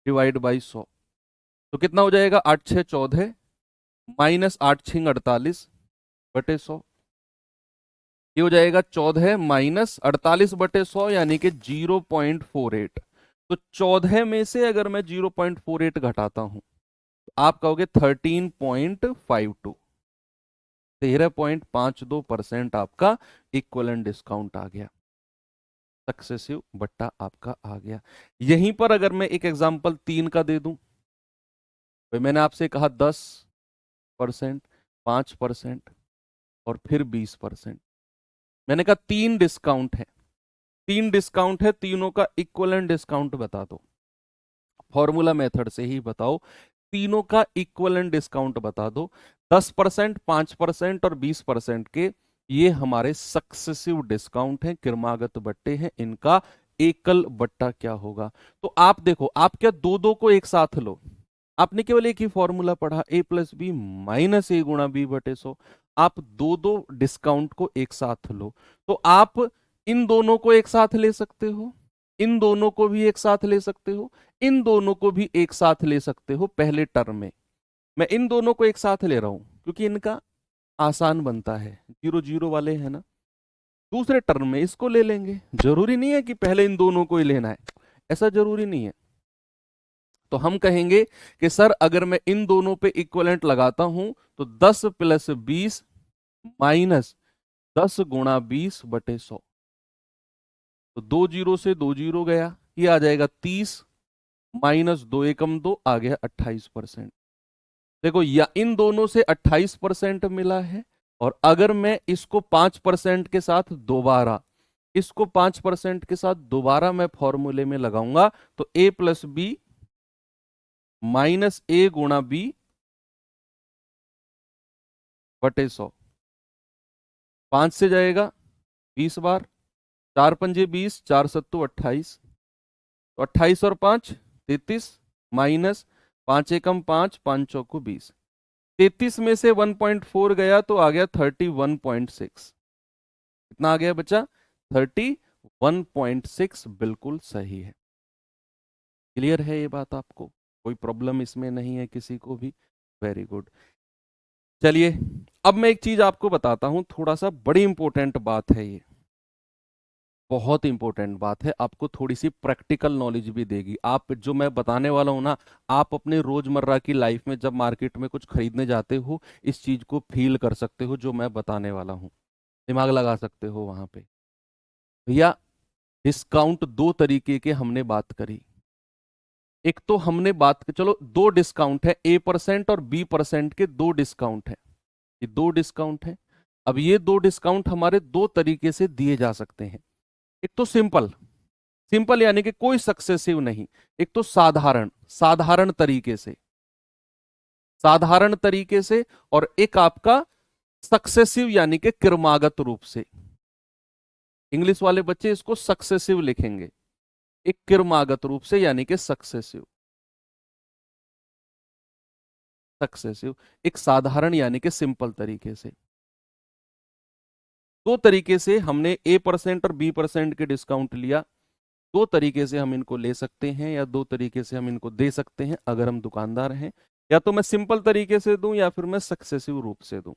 डिवाइड बाई 100। तो कितना हो जाएगा? 8 6 14 माइनस 8 6 48 बटे 100। ये हो जाएगा 14 माइनस 48 बटे 100, यानी कि 0.48। तो 14 में से अगर मैं 0.48 घटाता हूं तो आप कहोगे 13.52, 13.52% आपका इक्वलेंट डिस्काउंट आ गया, सक्सेसिव बट्टा आपका आ गया। यहीं पर अगर मैं एक एग्जांपल 3 का दे दूं, भाई मैंने आपसे कहा 10%, 5% और फिर 20%। मैंने कहा 3 डिस्काउंट है, 3 डिस्काउंट है, तीनों का इक्वलेंट डिस्काउंट बता दो। फॉर्मूला मेथड से ही बताओ, तीनों का इक्वलेंट डिस्काउंट बता दो। 10%, 5% और 20% के ये हमारे सक्सेसिव डिस्काउंट हैं, क्रमागत बट्टे हैं, इनका एकल बट्टा क्या होगा? तो आप देखो, आप क्या दो दो को एक साथ लो? आपने केवल एक ही फॉर्मूला पढ़ा, ए प्लस बी माइनस ए गुणा बी बटे 100। आप दो दो डिस्काउंट को एक साथ लो, तो आप इन दोनों को एक साथ ले सकते हो, इन दोनों को भी एक साथ ले सकते हो, इन दोनों को भी एक साथ ले सकते हो पहले टर्म में। मैं इन दोनों को एक साथ ले रहा हूं क्योंकि इनका आसान बनता है, 0 0 वाले हैं ना। दूसरे टर्म में इसको ले लेंगे, जरूरी नहीं है कि पहले इन दोनों को ही लेना है, ऐसा जरूरी नहीं है। तो हम कहेंगे कि सर अगर मैं इन दोनों पे इक्वलेंट लगाता हूं तो 10 + 20 माइनस 10 गुणा 20 बटे 100। तो 2 जीरो से 2 जीरो गया, ये आ जाएगा 30 माइनस 2 एकम 2, आ गया 28%। देखो, या इन दोनों से 28% मिला है, और अगर मैं इसको 5% के साथ दोबारा, इसको 5% के साथ दोबारा मैं फॉर्मूले में लगाऊंगा, तो a + b माइनस a गुणा b बटे 100। 5 से जाएगा 20 बार, 4 पंजे 20, 4 सत्तू 28, तो 28 और 5 33, माइनस 5 एकम 5, 5 चौको 20। 33 में से 1.4 गया तो आ गया 31.6। कितना आ गया बच्चा? 31.6, बिल्कुल सही है। क्लियर है ये बात आपको? कोई प्रॉब्लम इसमें नहीं है किसी को भी? Very good. चलिए अब मैं एक चीज आपको बताता हूं, थोड़ा सा बड़ी इंपॉर्टेंट बात है ये, बहुत इंपॉर्टेंट बात है, आपको थोड़ी सी प्रैक्टिकल नॉलेज भी देगी। आप जो मैं बताने वाला हूं ना, आप अपने रोजमर्रा की लाइफ में जब मार्केट में कुछ खरीदने जाते हो इस चीज को फील कर सकते हो जो मैं बताने वाला हूं, दिमाग लगा सकते हो वहां पे। भैया डिस्काउंट दो तरीके के हमने बात करी। एक तो हमने बात, चलो दो डिस्काउंट है, A% और B% के दो डिस्काउंट है, ये दो डिस्काउंट है। अब ये दो डिस्काउंट हमारे दो तरीके से दिए जा सकते हैं। एक तो सिंपल, सिंपल यानी कि कोई सक्सेसिव नहीं। एक तो साधारण, साधारण तरीके से, साधारण तरीके से, और एक आपका सक्सेसिव यानी कि क्रमागत रूप से। इंग्लिश वाले बच्चे इसको सक्सेसिव लिखेंगे, एक क्रमागत रूप से यानी कि सक्सेसिव, सक्सेसिव, एक साधारण यानी कि सिंपल तरीके से। दो तरीके से हमने A% और B% के डिस्काउंट लिया, दो तरीके से हम इनको ले सकते हैं या दो तरीके से हम इनको दे सकते हैं अगर हम दुकानदार हैं। या तो मैं सिंपल तरीके से दूं या फिर मैं सक्सेसिव रूप से दूं।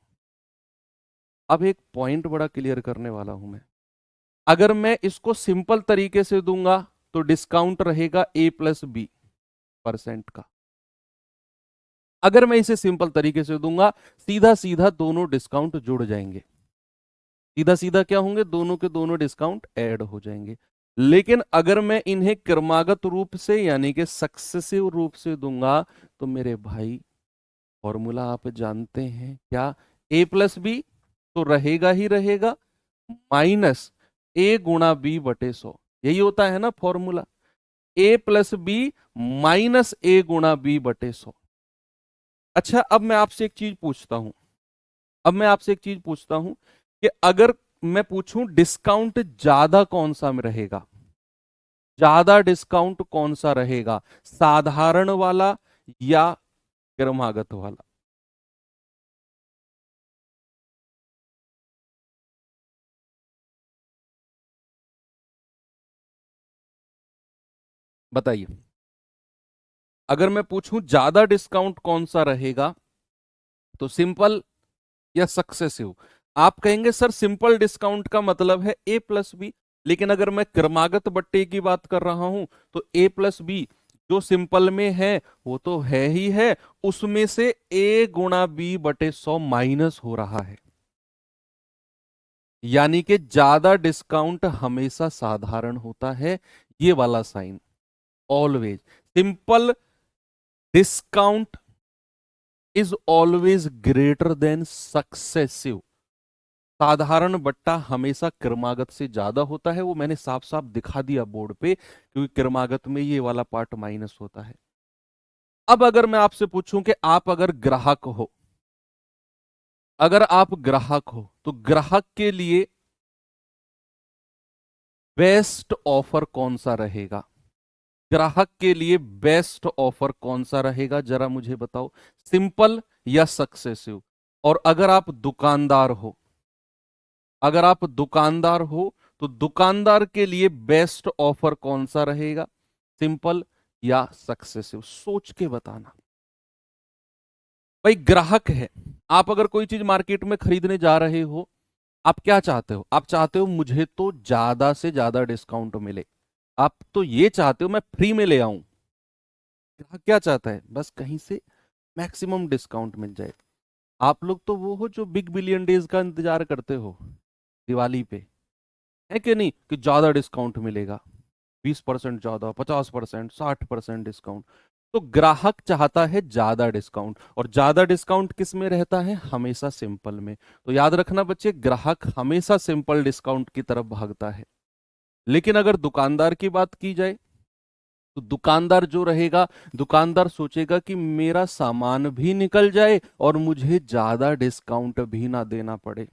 अब एक पॉइंट बड़ा क्लियर करने वाला हूं मैं, अगर मैं इसको सिंपल तरीके से दूंगा तो डिस्काउंट रहेगा A+B% का। अगर मैं इसे सिंपल तरीके से दूंगा सीधा सीधा दोनों डिस्काउंट जुड़ जाएंगे, सीधा सीधा क्या होंगे, दोनों के दोनों डिस्काउंट ऐड हो जाएंगे। लेकिन अगर मैं इन्हें क्रमागत रूप से यानी कि सक्सेसिव रूप से दूंगा तो मेरे भाई फॉर्मूला आप जानते हैं क्या, A+B तो रहेगा ही रहेगा, माइनस A×B/100, यही होता है ना फॉर्मूला, A+B माइनस A×B/100। अच्छा अब मैं आपसे एक चीज पूछता हूं, अब मैं आपसे एक चीज पूछता हूं कि अगर मैं पूछूं डिस्काउंट ज्यादा कौन सा में रहेगा, ज्यादा डिस्काउंट कौन सा रहेगा, साधारण वाला या क्रमागत वाला? बताइए, अगर मैं पूछूं ज्यादा डिस्काउंट कौन सा रहेगा तो सिंपल या सक्सेसिव? आप कहेंगे सर सिंपल डिस्काउंट का मतलब है A+B, लेकिन अगर मैं क्रमागत बट्टे की बात कर रहा हूं तो A+B जो सिंपल में है वो तो है ही है, उसमें से A×B/100 माइनस हो रहा है। यानी कि ज्यादा डिस्काउंट हमेशा साधारण होता है, ये वाला sign, always simple discount is always greater than successive. साधारण बट्टा हमेशा क्रमागत से ज्यादा होता है, वो मैंने साफ साफ दिखा दिया बोर्ड पे, क्योंकि क्रमागत में ये वाला पार्ट माइनस होता है। अब अगर मैं आपसे पूछूं कि आप अगर ग्राहक हो, अगर आप ग्राहक हो तो ग्राहक के लिए बेस्ट ऑफर कौन सा रहेगा, ग्राहक के लिए बेस्ट ऑफर कौन सा रहेगा जरा मुझे बताओ, सिंपल या सक्सेसिव? और अगर आप दुकानदार हो, अगर आप दुकानदार हो तो दुकानदार के लिए बेस्ट ऑफर कौन सा रहेगा, सिंपल या सक्सेसिव? सोच के बताना। भाई ग्राहक है, आप अगर कोई चीज मार्केट में खरीदने जा रहे हो, आप क्या चाहते हो, आप चाहते हो मुझे तो ज्यादा से ज्यादा डिस्काउंट मिले, आप तो ये चाहते हो मैं फ्री में ले आऊं। ग्राहक क्या चाहता है, बस कहीं से मैक्सिमम डिस्काउंट मिल जाए। आप लोग तो वो हो जो बिग बिलियन डेज का इंतजार करते हो दिवाली पे, है कि नहीं, कि ज्यादा डिस्काउंट मिलेगा, 20% ज्यादा, 50%, 60% डिस्काउंट। तो ग्राहक चाहता है ज्यादा डिस्काउंट, और ज्यादा डिस्काउंट किस में रहता है, हमेशा सिंपल में। तो याद रखना बच्चे, ग्राहक हमेशा सिंपल डिस्काउंट की तरफ भागता है। लेकिन अगर दुकानदार की बात की जाए तो दुकानदार जो रहेगा, दुकानदार सोचेगा कि मेरा सामान भी निकल जाए और मुझे ज्यादा डिस्काउंट भी ना देना पड़े।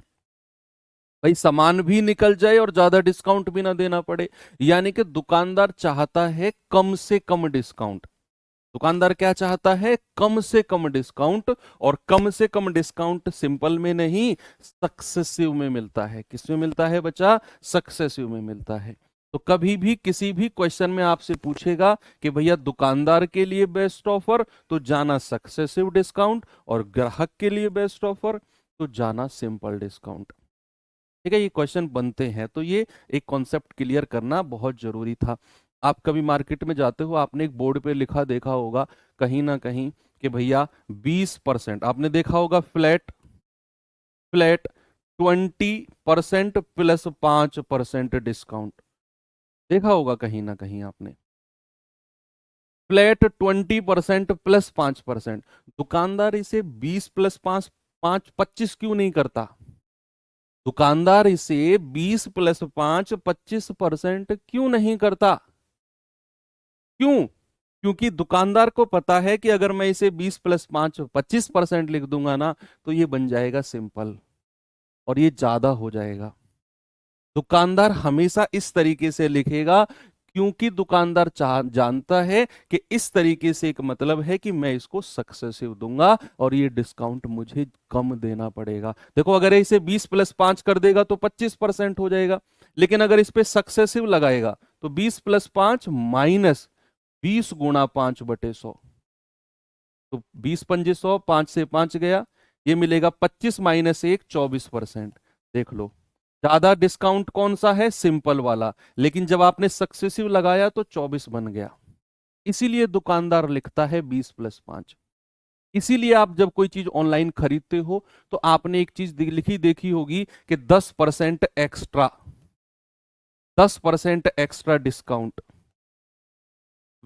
भाई सामान भी निकल जाए और ज्यादा डिस्काउंट भी ना देना पड़े, यानी कि दुकानदार चाहता है कम से कम डिस्काउंट। दुकानदार क्या चाहता है, कम से कम डिस्काउंट, और कम से कम डिस्काउंट सिंपल में नहीं सक्सेसिव में मिलता है। किस में मिलता है बच्चा, सक्सेसिव में मिलता है। तो कभी भी किसी भी क्वेश्चन में आपसे पूछेगा कि भैया दुकानदार के लिए बेस्ट ऑफर तो जाना सक्सेसिव डिस्काउंट, और ग्राहक के लिए बेस्ट ऑफर तो जाना सिंपल डिस्काउंट। ठीक है, ये क्वेश्चन बनते हैं, तो ये एक कॉन्सेप्ट क्लियर करना बहुत जरूरी था। आप कभी मार्केट में जाते हो, आपने एक बोर्ड पे लिखा देखा होगा कहीं ना कहीं कि भैया 20%, आपने देखा होगा फ्लैट फ्लैट 20% प्लस 5% डिस्काउंट, देखा होगा कहीं ना कहीं आपने, फ्लैट 20% प्लस 5%। दुकानदार इसे 20 प्लस 5 25 क्यों नहीं करता? दुकानदार इसे 20 प्लस 5 25% क्यों नहीं करता? क्यों? क्योंकि दुकानदार को पता है कि अगर मैं इसे 20 प्लस 5 25% लिख दूंगा ना, तो ये बन जाएगा सिंपल और ये ज्यादा हो जाएगा। दुकानदार हमेशा इस तरीके से लिखेगा क्योंकि दुकानदार जानता है कि इस तरीके से एक मतलब है कि मैं इसको सक्सेसिव दूंगा और ये डिस्काउंट मुझे कम देना पड़ेगा। देखो, अगर इसे 20 प्लस 5 कर देगा तो 25% हो जाएगा, लेकिन अगर इस पे सक्सेसिव लगाएगा तो 20 प्लस 5 माइनस 20 गुणा 5/100, तो 20 पंजे 100, 5 से 5 गया, ये मिलेगा 25 माइनस 1 24%। देख लो, ज्यादा डिस्काउंट कौन सा है? सिंपल वाला, लेकिन जब आपने सक्सेसिव लगाया तो 24 बन गया। इसीलिए दुकानदार लिखता है 20 प्लस 5। इसीलिए आप जब कोई चीज ऑनलाइन खरीदते हो तो आपने एक चीज लिखी देखी होगी कि 10% extra, 10% extra discount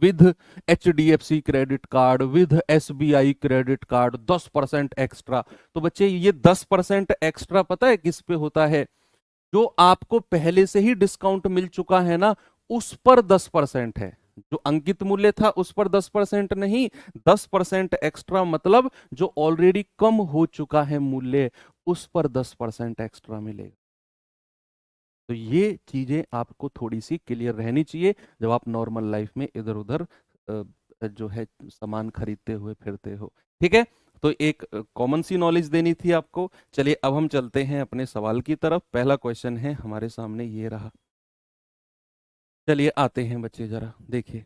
with HDFC credit card, with SBI credit card, 10% extra. तो बच्चे, ये 10% एक्स्ट्रा पता है किस पे होता है? जो आपको पहले से ही डिस्काउंट मिल चुका है ना, उस पर 10% है। जो अंकित मूल्य था उस पर 10% नहीं, 10% एक्स्ट्रा मतलब जो ऑलरेडी कम हो चुका है मूल्य, उस पर 10% एक्स्ट्रा मिलेगा। तो ये चीजें आपको थोड़ी सी क्लियर रहनी चाहिए जब आप नॉर्मल लाइफ में इधर उधर जो है सामान खरीदते हुए फिरते हो। ठीक है, तो एक कॉमन सी नॉलेज देनी थी आपको। चलिए अब हम चलते हैं अपने सवाल की तरफ। पहला क्वेश्चन है हमारे सामने, ये रहा। चलिए आते हैं बच्चे, जरा देखिए।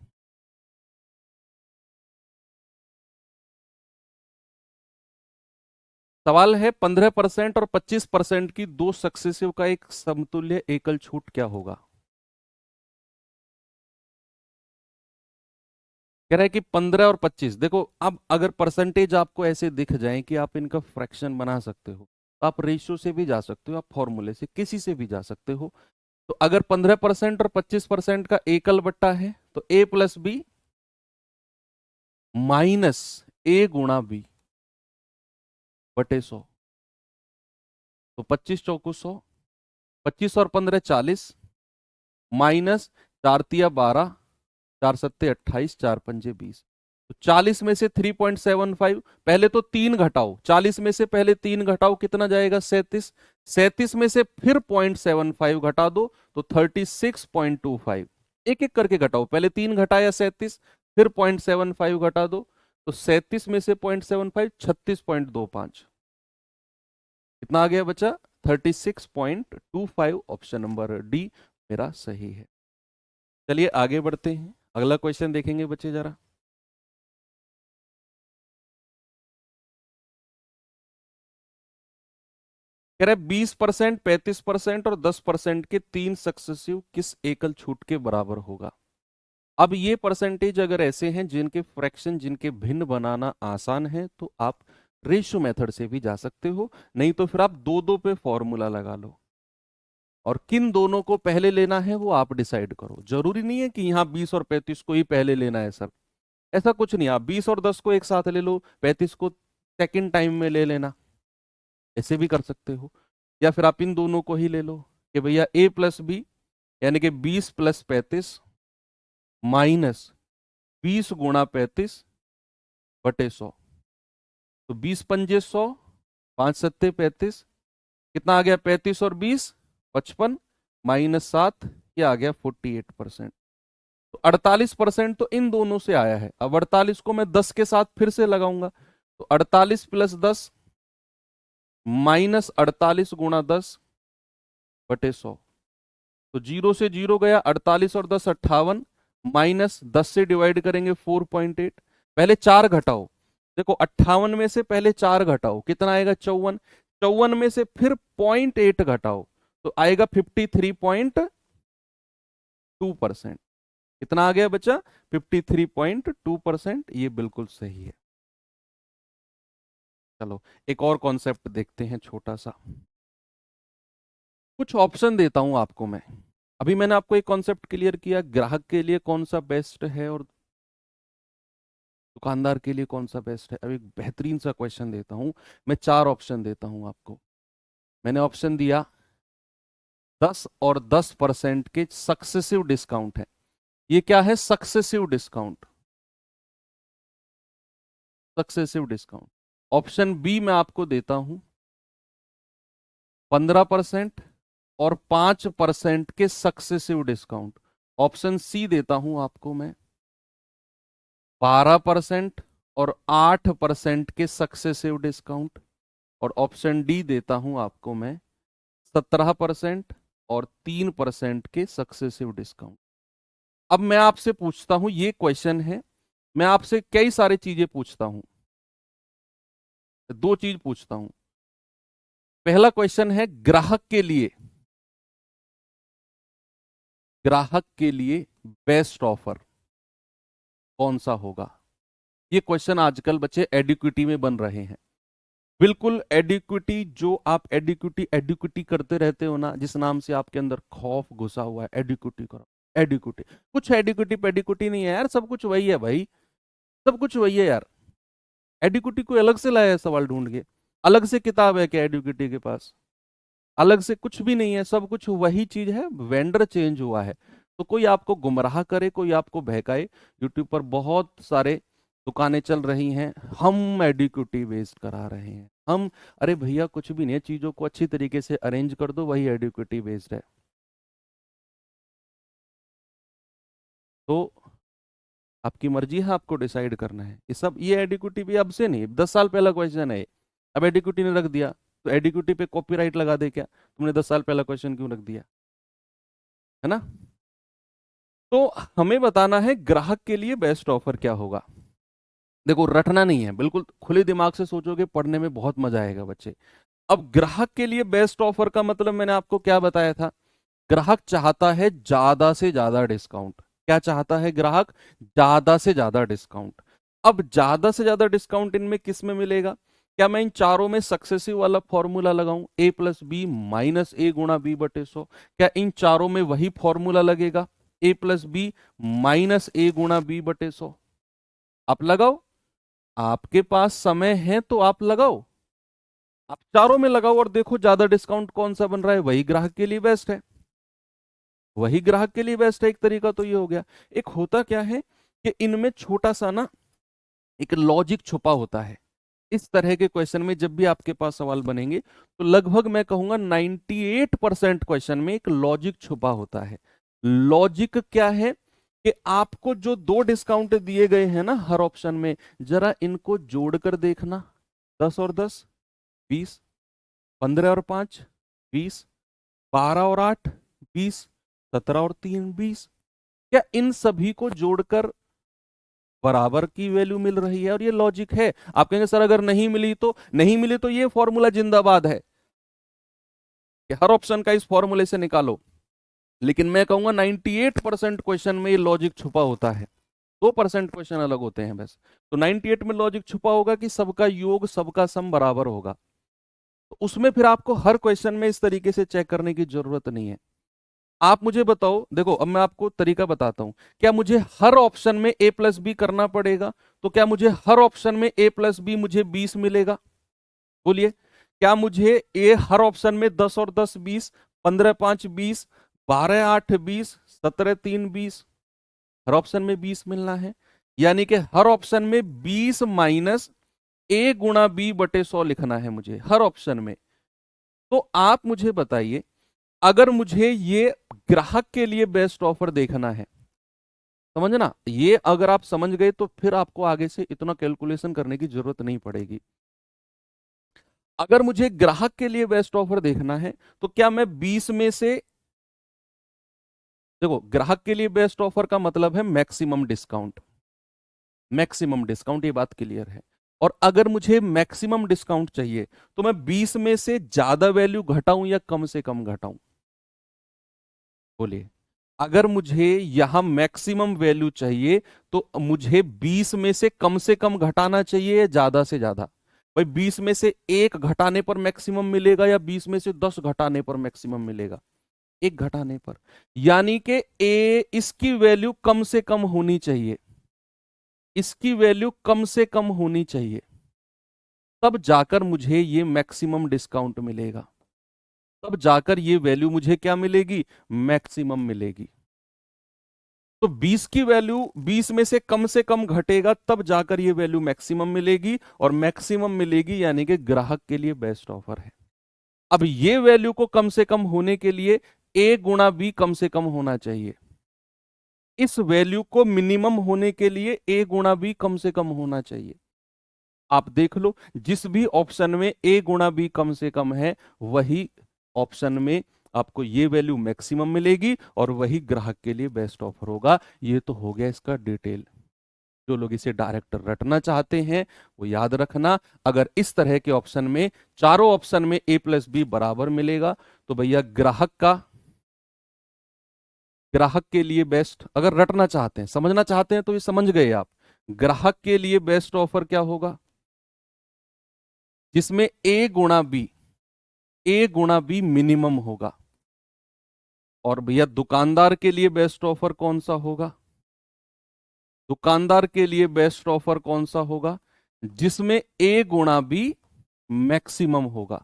सवाल है 15% और 25% की दो सक्सेसिव का एक समतुल्य एकल छूट क्या होगा? कह रहा है कि 15 और 25। देखो, अब अगर परसेंटेज आपको ऐसे दिख जाए कि आप इनका फ्रैक्शन बना सकते हो, तो आप रेशियो से भी जा सकते हो, आप फॉर्मूले से किसी से भी जा सकते हो। तो अगर 15% और 25% का एकल बट्टा है तो A plus B minus A गुणा बी बटे 100। तो 25 चौको 100, 25 और 15 40, माइनस 4 तिया 12, 4 सत्ते 28, 4 पंजे 20। तो 40 में से 3.75, पहले तो 3 घटाओ, 40 में से पहले 3 घटाओ, कितना जाएगा? 37। 37 में से फिर 0.75 घटा दो तो 36.25। एक एक करके घटाओ, पहले 3 घटाया 37, फिर 0.75 घटा दो, तो 37 में से 0.75 36.25। कितना आ गया बच्चा? 36.25। ऑप्शन नंबर डी मेरा सही है। चलिए आगे बढ़ते हैं, अगला क्वेश्चन देखेंगे बच्चे जरा। कह रहे 20%, 35% और 10% के तीन सक्सेसिव किस एकल छूट के बराबर होगा? अब ये परसेंटेज अगर ऐसे हैं जिनके फ्रैक्शन, जिनके भिन्न बनाना आसान है, तो आप रेशियो मेथड से भी जा सकते हो, नहीं तो फिर आप दो दो पे फॉर्मूला लगा लो। और किन दोनों को पहले लेना है वो आप डिसाइड करो। जरूरी नहीं है कि यहाँ 20 और 35 को ही पहले लेना है सर, ऐसा कुछ नहीं। आप 20 और 10 को एक साथ ले लो, 35 को सेकंड टाइम में ले लेना, ऐसे भी कर सकते हो। या फिर आप इन दोनों को ही ले लो कि भैया A प्लस बी, यानी कि 20 प्लस 35 माइनस 20 गुणा 35 बटे 100। तो 20 पंजे 100, 5 सत्ते 35, कितना आ गया? 35 और 20 55, माइनस 7, ये आ गया 48%। तो 48% तो इन दोनों से आया है। अब 48 को मैं 10 के साथ फिर से लगाऊंगा, तो 48 प्लस 10 माइनस 48 गुणा 10 बटे 100। तो 0 से 0 गया, 48 और 10 58, माइनस 10 से डिवाइड करेंगे 4.8। पहले 4 घटाओ, देखो 58 में से पहले 4 घटाओ, कितना आएगा 54। 54 में से फिर 0.8 घटाओ तो आएगा 53.2%। कितना आ गया बच्चा? 53.2%। ये बिल्कुल सही है। चलो एक और कॉन्सेप्ट देखते हैं छोटा सा। कुछ ऑप्शन देता हूं आपको मैं। अभी मैंने आपको एक कॉन्सेप्ट क्लियर किया, ग्राहक के लिए कौन सा बेस्ट है और दुकानदार के लिए कौन सा बेस्ट है। अब एक बेहतरीन सा क्वेश्चन देता हूं मैं, 4 ऑप्शन देता हूं आपको। मैंने ऑप्शन दिया 10 और 10% के सक्सेसिव डिस्काउंट है। ये क्या है? Successive discount, successive discount. Option B मैं आपको देता हूं 15% और 5% के सक्सेसिव डिस्काउंट। ऑप्शन सी देता हूं आपको मैं 12% और 8% के सक्सेसिव डिस्काउंट। और ऑप्शन डी देता हूं आपको मैं 17% और 3% के सक्सेसिव डिस्काउंट। अब मैं आपसे पूछता हूं, ये क्वेश्चन है, मैं आपसे कई सारी चीजें पूछता हूं, 2 चीज पूछता हूं। पहला क्वेश्चन है ग्राहक के लिए, ग्राहक के लिए बेस्ट ऑफर कौन सा होगा। ये क्वेश्चन आजकल बच्चे एडिक्विटी में बन रहे हैं। बिल्कुल एडिक्विटी, जो आप एडिक्विटी एडिक्विटी करते रहते हो ना, जिस नाम से आपके अंदर खौफ घुसा हुआ है, एडिक्विटी करो एडिक्विटी। कुछ एडिक्विटी पेडिक्विटी नहीं है यार, सब कुछ वही है भाई, सब कुछ वही है यार। एडिक्विटी कोई अलग से लाया है सवाल ढूंढ के? अलग से किताब है क्या एडिक्विटी के पास? अलग से कुछ भी नहीं है, सब कुछ वही चीज है, वेंडर चेंज हुआ है। तो कोई आपको गुमराह करे, कोई आपको बहकाए, यूट्यूब पर बहुत सारे दुकानें चल रही हैं, हम एडिक्विटी बेस्ड करा रहे हैं हम। अरे भैया कुछ भी नहीं है, चीजों को अच्छी तरीके से अरेंज कर दो, वही एडिक्विटी बेस्ड है। तो आपकी मर्जी है, आपको डिसाइड करना है। ये सब, ये एडिक्विटी भी अब से नहीं, 10 साल पहला क्वेश्चन है। अब एडिक्विटी ने रख दिया तो एडिक्विटी पे कॉपीराइट लगा दे क्या? तुमने 10 साल पहला क्वेश्चन क्यों रख दिया, है ना? तो हमें बताना है ग्राहक के लिए बेस्ट ऑफर क्या होगा। देखो रटना नहीं है, बिल्कुल खुले दिमाग से सोचोगे, पढ़ने में बहुत मजा आएगा बच्चे। अब ग्राहक के लिए बेस्ट ऑफर का मतलब मैंने आपको क्या बताया था? ग्राहक चाहता है ज्यादा से ज्यादा डिस्काउंट। क्या चाहता है ग्राहक? ज्यादा से ज्यादा डिस्काउंट। अब ज्यादा से ज्यादा डिस्काउंट इनमें किस में मिलेगा? क्या मैं इन चारों में सक्सेसिव वाला फॉर्मूला लगाऊं, ए प्लस बी माइनस ए गुणा बी बटे 100? क्या इन चारों में वही फॉर्मूला लगेगा, ए प्लस बी माइनस ए गुणा बी बटे 100? आप लगाओ, आपके पास समय है तो आप लगाओ, आप चारों में लगाओ और देखो ज्यादा डिस्काउंट कौन सा बन रहा है, वही ग्राहक के लिए बेस्ट है, वही ग्राहक के लिए बेस्ट है। एक तरीका तो ये हो गया। एक होता क्या है कि इनमें छोटा सा ना एक लॉजिक छुपा होता है। इस तरह के क्वेश्चन में जब भी आपके पास सवाल बनेंगे तो लगभग मैं कहूंगा 98% क्वेश्चन में एक लॉजिक छुपा होता है। लॉजिक क्या है कि आपको जो 2 डिस्काउंट दिए गए हैं ना हर ऑप्शन में, जरा इनको जोड़कर देखना। 10 और 10 20, 15 और 5 20, 12 और 8 20, 17 और 3 20। क्या इन सभी को जोड़कर बराबर की वैल्यू मिल रही है? और ये लॉजिक है। आप कहेंगे सर अगर नहीं मिली तो? नहीं मिली तो ये फॉर्मूला जिंदाबाद है कि हर ऑप्शन का इस फॉर्मूले से निकालो। लेकिन मैं कहूंगा 98% क्वेश्चन में ये लॉजिक छुपा होता है, 2% क्वेश्चन अलग होते हैं बस। तो 98 में लॉजिक छुपा होगा कि सबका योग सबका सम बराबर होगा। तो उसमें फिर आपको हर क्वेश्चन में इस तरीके से चेक करने की जरूरत नहीं है। आप मुझे बताओ, देखो अब मैं आपको तरीका बताता हूं। क्या मुझे हर ऑप्शन में ए प्लस बी करना पड़ेगा? तो क्या मुझे हर ऑप्शन में ए प्लस बी मुझे 20 मिलेगा? बोलिए। क्या मुझे ए हर ऑप्शन में 10 और 10 20, 15 5 20, 12 8 20, 17 3 20, हर ऑप्शन में 20 मिलना है? यानी कि हर ऑप्शन में 20 माइनस ए गुणा बी बटे 100 लिखना है मुझे हर ऑप्शन में। तो आप मुझे बताइए, अगर मुझे ये ग्राहक के लिए बेस्ट ऑफर देखना है, समझना, ये अगर आप समझ गए तो फिर आपको आगे से इतना कैलकुलेशन करने की जरूरत नहीं पड़ेगी। अगर मुझे ग्राहक के लिए बेस्ट ऑफर देखना है तो क्या मैं 20 में से देखो, ग्राहक के लिए बेस्ट ऑफर का मतलब है मैक्सिमम डिस्काउंट। मैक्सिमम डिस्काउंट, ये बात क्लियर है। और अगर मुझे मैक्सिमम डिस्काउंट चाहिए तो मैं 20 में से ज्यादा वैल्यू घटाऊं या कम से कम घटाऊं? बोलिए। अगर मुझे यहां मैक्सिमम वैल्यू चाहिए तो मुझे 20 में से कम घटाना चाहिए या ज्यादा से ज्यादा? भाई 20 में से एक घटाने पर मैक्सिमम मिलेगा या 20 में से 10 घटाने पर मैक्सिमम मिलेगा? एक घटाने पर। यानी कि ए इसकी वैल्यू कम से कम होनी चाहिए, इसकी वैल्यू कम से कम होनी चाहिए, तब जाकर मुझे ये मैक्सिमम डिस्काउंट मिलेगा, तब जाकर ये वैल्यू मुझे क्या मिलेगी? मैक्सिमम मिलेगी। तो 20 की वैल्यू 20 में से कम घटेगा तब जाकर ये वैल्यू मैक्सिमम मिलेगी, और मैक्सिमम मिलेगी यानी कि ग्राहक के लिए बेस्ट ऑफर है। अब ये वैल्यू को कम से कम होने के लिए ए गुणा बी कम से कम होना चाहिए, इस वैल्यू को मिनिमम होने के लिए ए गुणा बी कम से कम होना चाहिए। आप देख लो, जिस भी ऑप्शन में ए गुणा बी कम से कम है वही ऑप्शन में आपको ये वैल्यू मैक्सिमम मिलेगी और वही ग्राहक के लिए बेस्ट ऑफर होगा। ये तो हो गया इसका डिटेल। जो लोग इसे डायरेक्ट रटना चाहते हैं वो याद रखना, अगर इस तरह के ऑप्शन में चारों ऑप्शन में ए प्लस बी बराबर मिलेगा तो भैया ग्राहक के लिए बेस्ट, अगर रटना चाहते हैं समझना चाहते हैं तो ये समझ गए आप। ग्राहक के लिए बेस्ट ऑफर क्या होगा? जिसमें ए गुणा बी मिनिमम होगा। और भैया दुकानदार के लिए बेस्ट ऑफर कौन सा होगा? दुकानदार के लिए बेस्ट ऑफर कौन सा होगा? जिसमें ए गुणा बी मैक्सिमम होगा।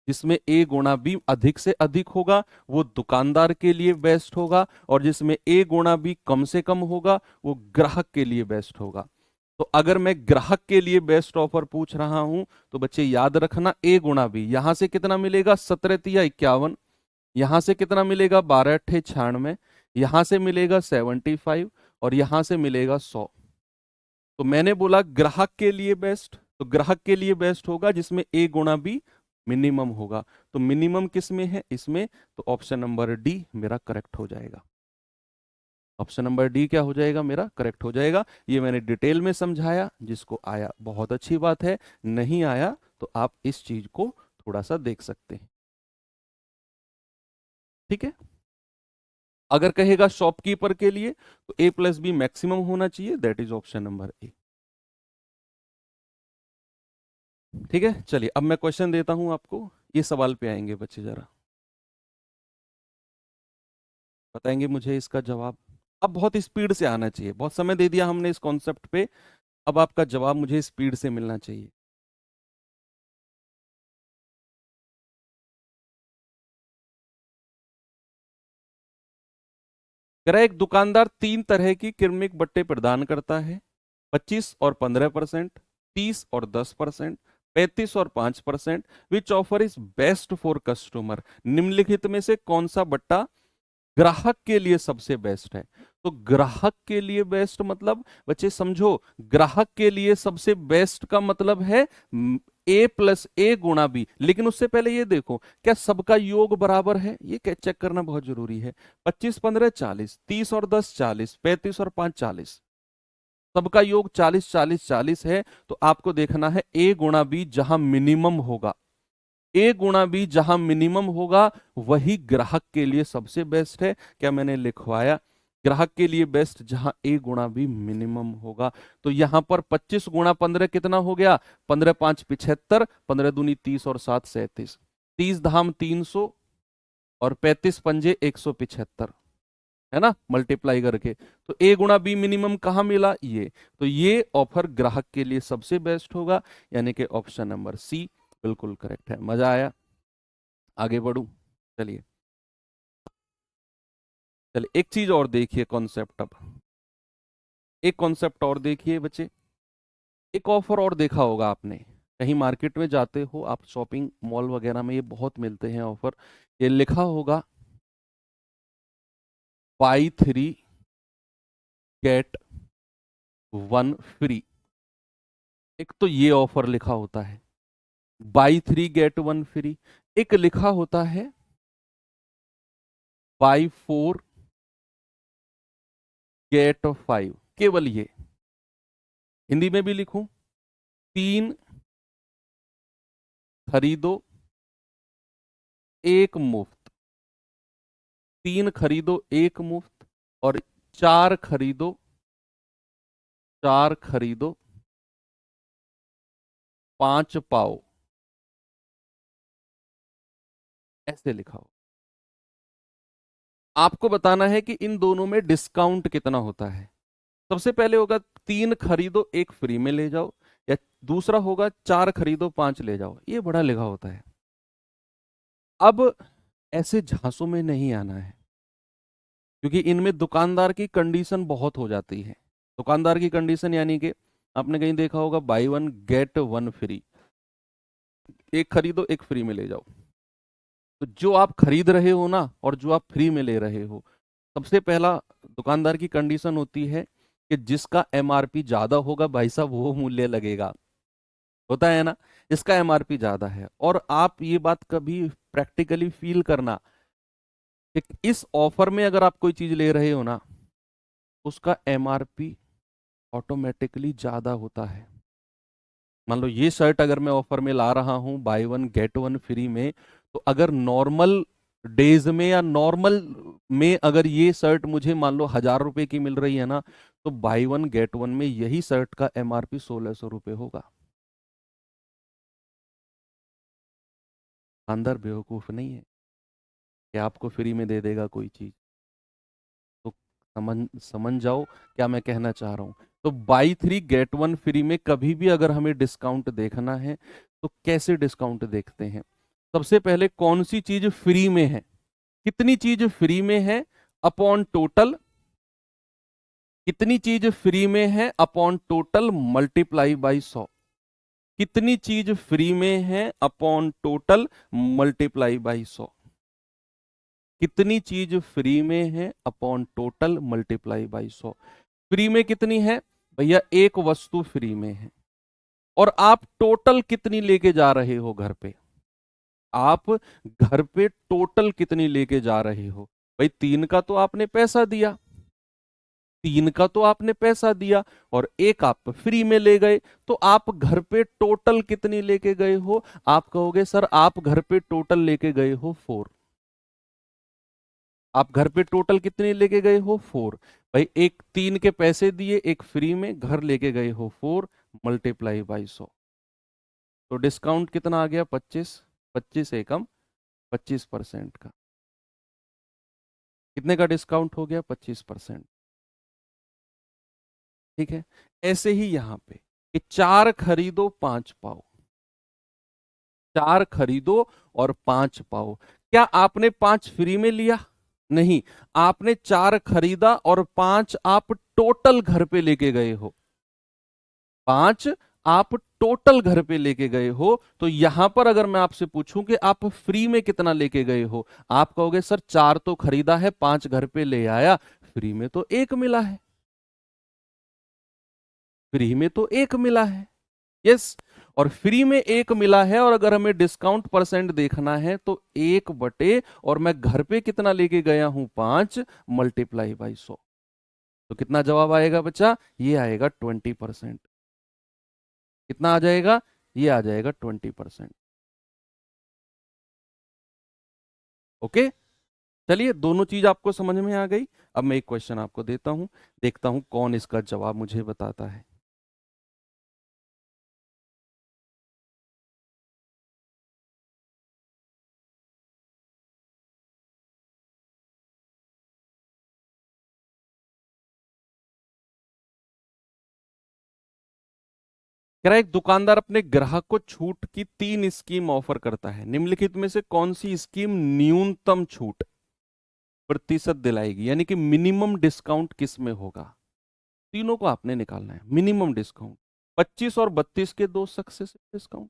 जिसमें ए गुणा बी अधिक से अधिक होगा वो दुकानदार के लिए बेस्ट होगा, और जिसमें ए गुणा बी कम से कम होगा वो ग्राहक के लिए बेस्ट होगा। तो अगर मैं ग्राहक के लिए बेस्ट ऑफर पूछ रहा हूं तो बच्चे याद रखना, ए गुणा बी यहां से कितना मिलेगा? 17 तिया 51, यहां से कितना मिलेगा? 12 अट्ठे 96, यहां से मिलेगा 75 और यहां से मिलेगा 100। तो मैंने बोला ग्राहक के लिए बेस्ट, तो ग्राहक के लिए बेस्ट होगा जिसमें ए गुणा बी मिनिमम होगा। तो मिनिमम किस में है? इसमें। तो ऑप्शन नंबर डी मेरा करेक्ट हो जाएगा। ऑप्शन नंबर डी क्या हो जाएगा? मेरा करेक्ट हो जाएगा। ये मैंने डिटेल में समझाया, जिसको आया बहुत अच्छी बात है, नहीं आया तो आप इस चीज को थोड़ा सा देख सकते हैं। ठीक है। अगर कहेगा शॉपकीपर के लिए तो ए प्लस बी मैक्सिमम होना चाहिए, that is option number A. ठीक है, चलिए अब मैं क्वेश्चन देता हूं आपको, ये सवाल पे आएंगे बच्चे, जरा बताएंगे मुझे इसका जवाब। अब बहुत स्पीड से आना चाहिए, बहुत समय दे दिया हमने इस कॉन्सेप्ट पे, अब आपका जवाब मुझे स्पीड से मिलना चाहिए। कह रहा है एक दुकानदार 3 तरह की किरमिक बट्टे प्रदान करता है, 25 और 15%, 30 और 10%, 35 और 5%। Which offer is best for customer? निम्नलिखित में से कौन सा बट्टा ग्राहक के लिए सबसे बेस्ट है? तो ग्राहक के लिए बेस्ट मतलब बच्चे समझो, ग्राहक के लिए सबसे बेस्ट का मतलब है ए प्लस ए गुणा बी। लेकिन उससे पहले ये देखो, क्या सबका योग बराबर है? ये चेक करना बहुत जरूरी है। 25 15 40, 30 और 10 40, 35 और 5 40, सबका योग 40 40 40 है। तो आपको देखना है ए गुणा बी जहां मिनिमम होगा, ए गुणा बी जहां मिनिमम होगा वही ग्राहक के लिए सबसे बेस्ट है। क्या मैंने लिखवाया? ग्राहक के लिए बेस्ट जहां ए गुणा बी मिनिमम होगा। तो यहां पर 25 गुणा 15 कितना हो गया? 15 5 75, 15 दूनी 30 और 7 37, 30 धाम 300 और 35 पंजे 175, है ना, मल्टीप्लाई करके। तो ए गुणा बी मिनिमम कहां मिला? ये। तो ये ऑफर ग्राहक के लिए सबसे बेस्ट होगा, यानी कि ऑप्शन नंबर सी बिल्कुल करेक्ट है। मजा आया? आगे बढ़ू, चलिए। चलिए एक चीज और देखिए, कॉन्सेप्ट। अब एक कॉन्सेप्ट और देखिए बच्चे, एक ऑफर और देखा होगा आपने, कहीं मार्केट में जाते हो आप, शॉपिंग मॉल वगैरह में ये बहुत मिलते हैं ऑफर। ये लिखा होगा बाई 3 गेट 1 फ्री। एक तो ये ऑफर लिखा होता है बाई 3 गेट 1 फ्री, एक लिखा होता है बाई 4 गेट 5, केवल ये। हिंदी में भी लिखूं, 3 खरीदो 1 मुफ्त, 3 खरीदो 1 मुफ्त, और 4 खरीदो 5 पाओ, ऐसे लिखा हो। आपको बताना है कि इन दोनों में डिस्काउंट कितना होता है। सबसे पहले होगा 3 खरीदो 1 फ्री में ले जाओ, या दूसरा होगा 4 खरीदो 5 ले जाओ। ये बड़ा लिखा होता है। अब ऐसे झांसों में नहीं आना है, क्योंकि इनमें दुकानदार की कंडीशन बहुत हो जाती है। दुकानदार की कंडीशन यानी कि आपने कहीं देखा होगा बाई 1 गेट 1 फ्री, 1 खरीदो 1 फ्री में ले जाओ। तो जो आप खरीद रहे हो ना, और जो आप फ्री में ले रहे हो, सबसे पहला दुकानदार की कंडीशन होती है कि जिसका एमआरपी ज्यादा होगा भाई साहब वो मूल्य लगेगा। होता है ना, इसका एमआरपी ज्यादा है। और आप ये बात कभी प्रैक्टिकली फील करना कि इस ऑफर में अगर आप कोई चीज ले रहे हो ना, उसका एमआरपी ऑटोमेटिकली ज्यादा होता है। मान लो ये शर्ट अगर मैं ऑफर में ला रहा हूं बाय 1 गेट 1 फ्री में, तो अगर नॉर्मल डेज में या नॉर्मल में अगर ये शर्ट मुझे मान लो 1000 रुपए की मिल रही है ना, तो बाय 1 गेट 1 में यही शर्ट का एमआरपी 1600 रुपए होगा। अंदर बेवकूफ नहीं है कि आपको फ्री में दे देगा कोई चीज। तो समझ समझ जाओ क्या मैं कहना चाह रहा हूं। तो बाई 3 गेट 1 फ्री में कभी भी अगर हमें डिस्काउंट देखना है तो कैसे डिस्काउंट देखते हैं। सबसे पहले कौन सी चीज फ्री में है, कितनी चीज फ्री में है अपॉन टोटल, कितनी चीज फ्री में है अपॉन टोटल मल्टीप्लाई बाई 100, कितनी चीज फ्री में है अपॉन टोटल मल्टीप्लाई बाई 100, कितनी चीज फ्री में है upon total multiply by 100। Free में कितनी है भैया, एक वस्तु फ्री में है, और आप टोटल कितनी लेके जा रहे हो घर पे, आप घर पे टोटल कितनी लेके जा रहे हो। भाई 3 का तो आपने पैसा दिया, 3 का तो आपने पैसा दिया, और एक आप फ्री में ले गए, तो आप घर पे टोटल कितनी लेके गए हो। आप कहोगे सर आप घर पे टोटल लेके गए हो 4, आप घर पे टोटल कितने लेके गए हो 4। भाई एक 3 के पैसे दिए, एक फ्री में, घर लेके गए हो 4, मल्टीप्लाई बाई 100। तो डिस्काउंट कितना आ गया 25, 25 एकम 25% का। कितने का डिस्काउंट हो गया 25%। ठीक है। ऐसे ही यहां पे कि 4 खरीदो 5 पाओ, 4 खरीदो और 5 पाओ। क्या आपने 5 फ्री में लिया? नहीं, आपने 4 खरीदा और 5 आप टोटल घर पे लेके गए हो, 5 आप टोटल घर पे लेके गए हो। तो यहां पर अगर मैं आपसे पूछूं कि आप फ्री में कितना लेके गए हो, आप कहोगे सर 4 तो खरीदा है 5 घर पे ले आया, फ्री में तो 1 मिला है, फ्री में तो 1 मिला है। यस, और फ्री में 1 मिला है, और अगर हमें डिस्काउंट परसेंट देखना है तो 1 बटे, और मैं घर पे कितना लेके गया हूं 5, मल्टीप्लाई बाई 100। तो कितना जवाब आएगा बच्चा, ये आएगा 20%। कितना आ जाएगा, ये आ जाएगा 20%। ओके, चलिए दोनों चीज आपको समझ में आ गई। अब मैं एक क्वेश्चन आपको देता हूं, देखता हूं कौन इसका जवाब मुझे बताता है। कह रहा है एक दुकानदार अपने ग्राहक को छूट की 3 स्कीम ऑफर करता है, निम्नलिखित में से कौन सी स्कीम न्यूनतम छूट प्रतिशत दिलाएगी, यानी कि मिनिमम डिस्काउंट किस में होगा। तीनों को आपने निकालना है। मिनिमम डिस्काउंट 25 और 32 के 2 सक्सेसिव डिस्काउंट,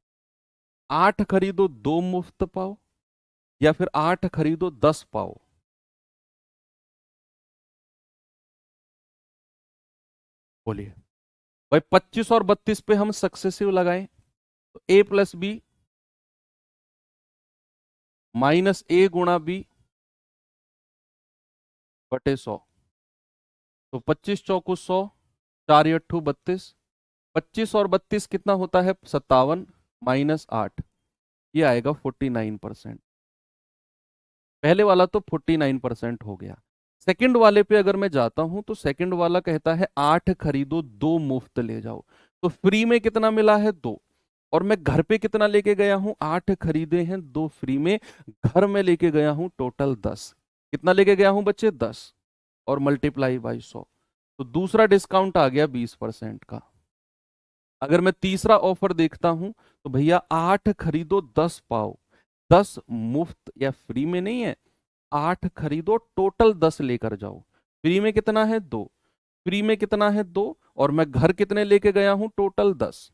8 खरीदो 2 मुफ्त पाओ, या फिर 8 खरीदो 10 पाओ। बोलिए भाई, 25 और 32 पे हम सक्सेसिव लगाएं तो a प्लस बी माइनस ए गुणा बी बटे 100। तो 25 चौको 100, 4 अट्ठू 32, 25 और 32 कितना होता है 57 माइनस 8, ये आएगा 49%। पहले वाला तो 49% हो गया। सेकंड वाले पे अगर मैं जाता हूं तो सेकंड वाला कहता है 8 खरीदो 2 मुफ्त ले जाओ। तो फ्री में कितना मिला है 2, और मैं घर पे कितना लेके गया हूं 8 खरीदे हैं 2 फ्री में, घर में लेके गया हूं टोटल 10। कितना लेके गया हूं बच्चे 10, और मल्टीप्लाई बाई 100, तो दूसरा डिस्काउंट आ गया 20% का। अगर मैं तीसरा ऑफर देखता हूं तो भैया 8 खरीदो 10 पाओ, 10 मुफ्त या फ्री में नहीं है, 8 खरीदो टोटल 10 लेकर जाओ। फ्री में कितना है 2, फ्री में कितना है 2, और मैं घर कितने लेके गया हूं टोटल 10,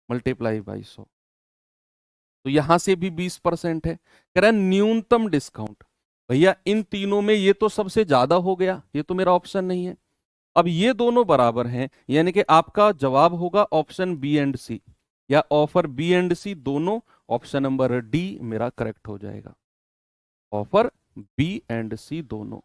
मल्टीप्लाई बाई 100, तो यहां से भी 20% है। कह रहा है न्यूनतम डिस्काउंट, भैया इन तीनों में ये तो सबसे ज्यादा हो गया, ये तो मेरा ऑप्शन नहीं है। अब ये दोनों बराबर हैं, यानी कि आपका जवाब होगा ऑप्शन बी एंड सी, या ऑफर बी एंड सी दोनों, ऑप्शन नंबर डी मेरा करेक्ट हो जाएगा, ऑफर बी एंड सी दोनों।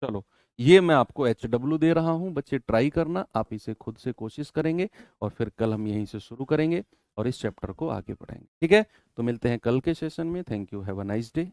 चलो, ये मैं आपको HW दे रहा हूं, बच्चे ट्राई करना, आप इसे खुद से कोशिश करेंगे, और फिर कल हम यहीं से शुरू करेंगे और इस चैप्टर को आगे बढ़ाएंगे। ठीक है, तो मिलते हैं कल के सेशन में। Thank you, have a nice day.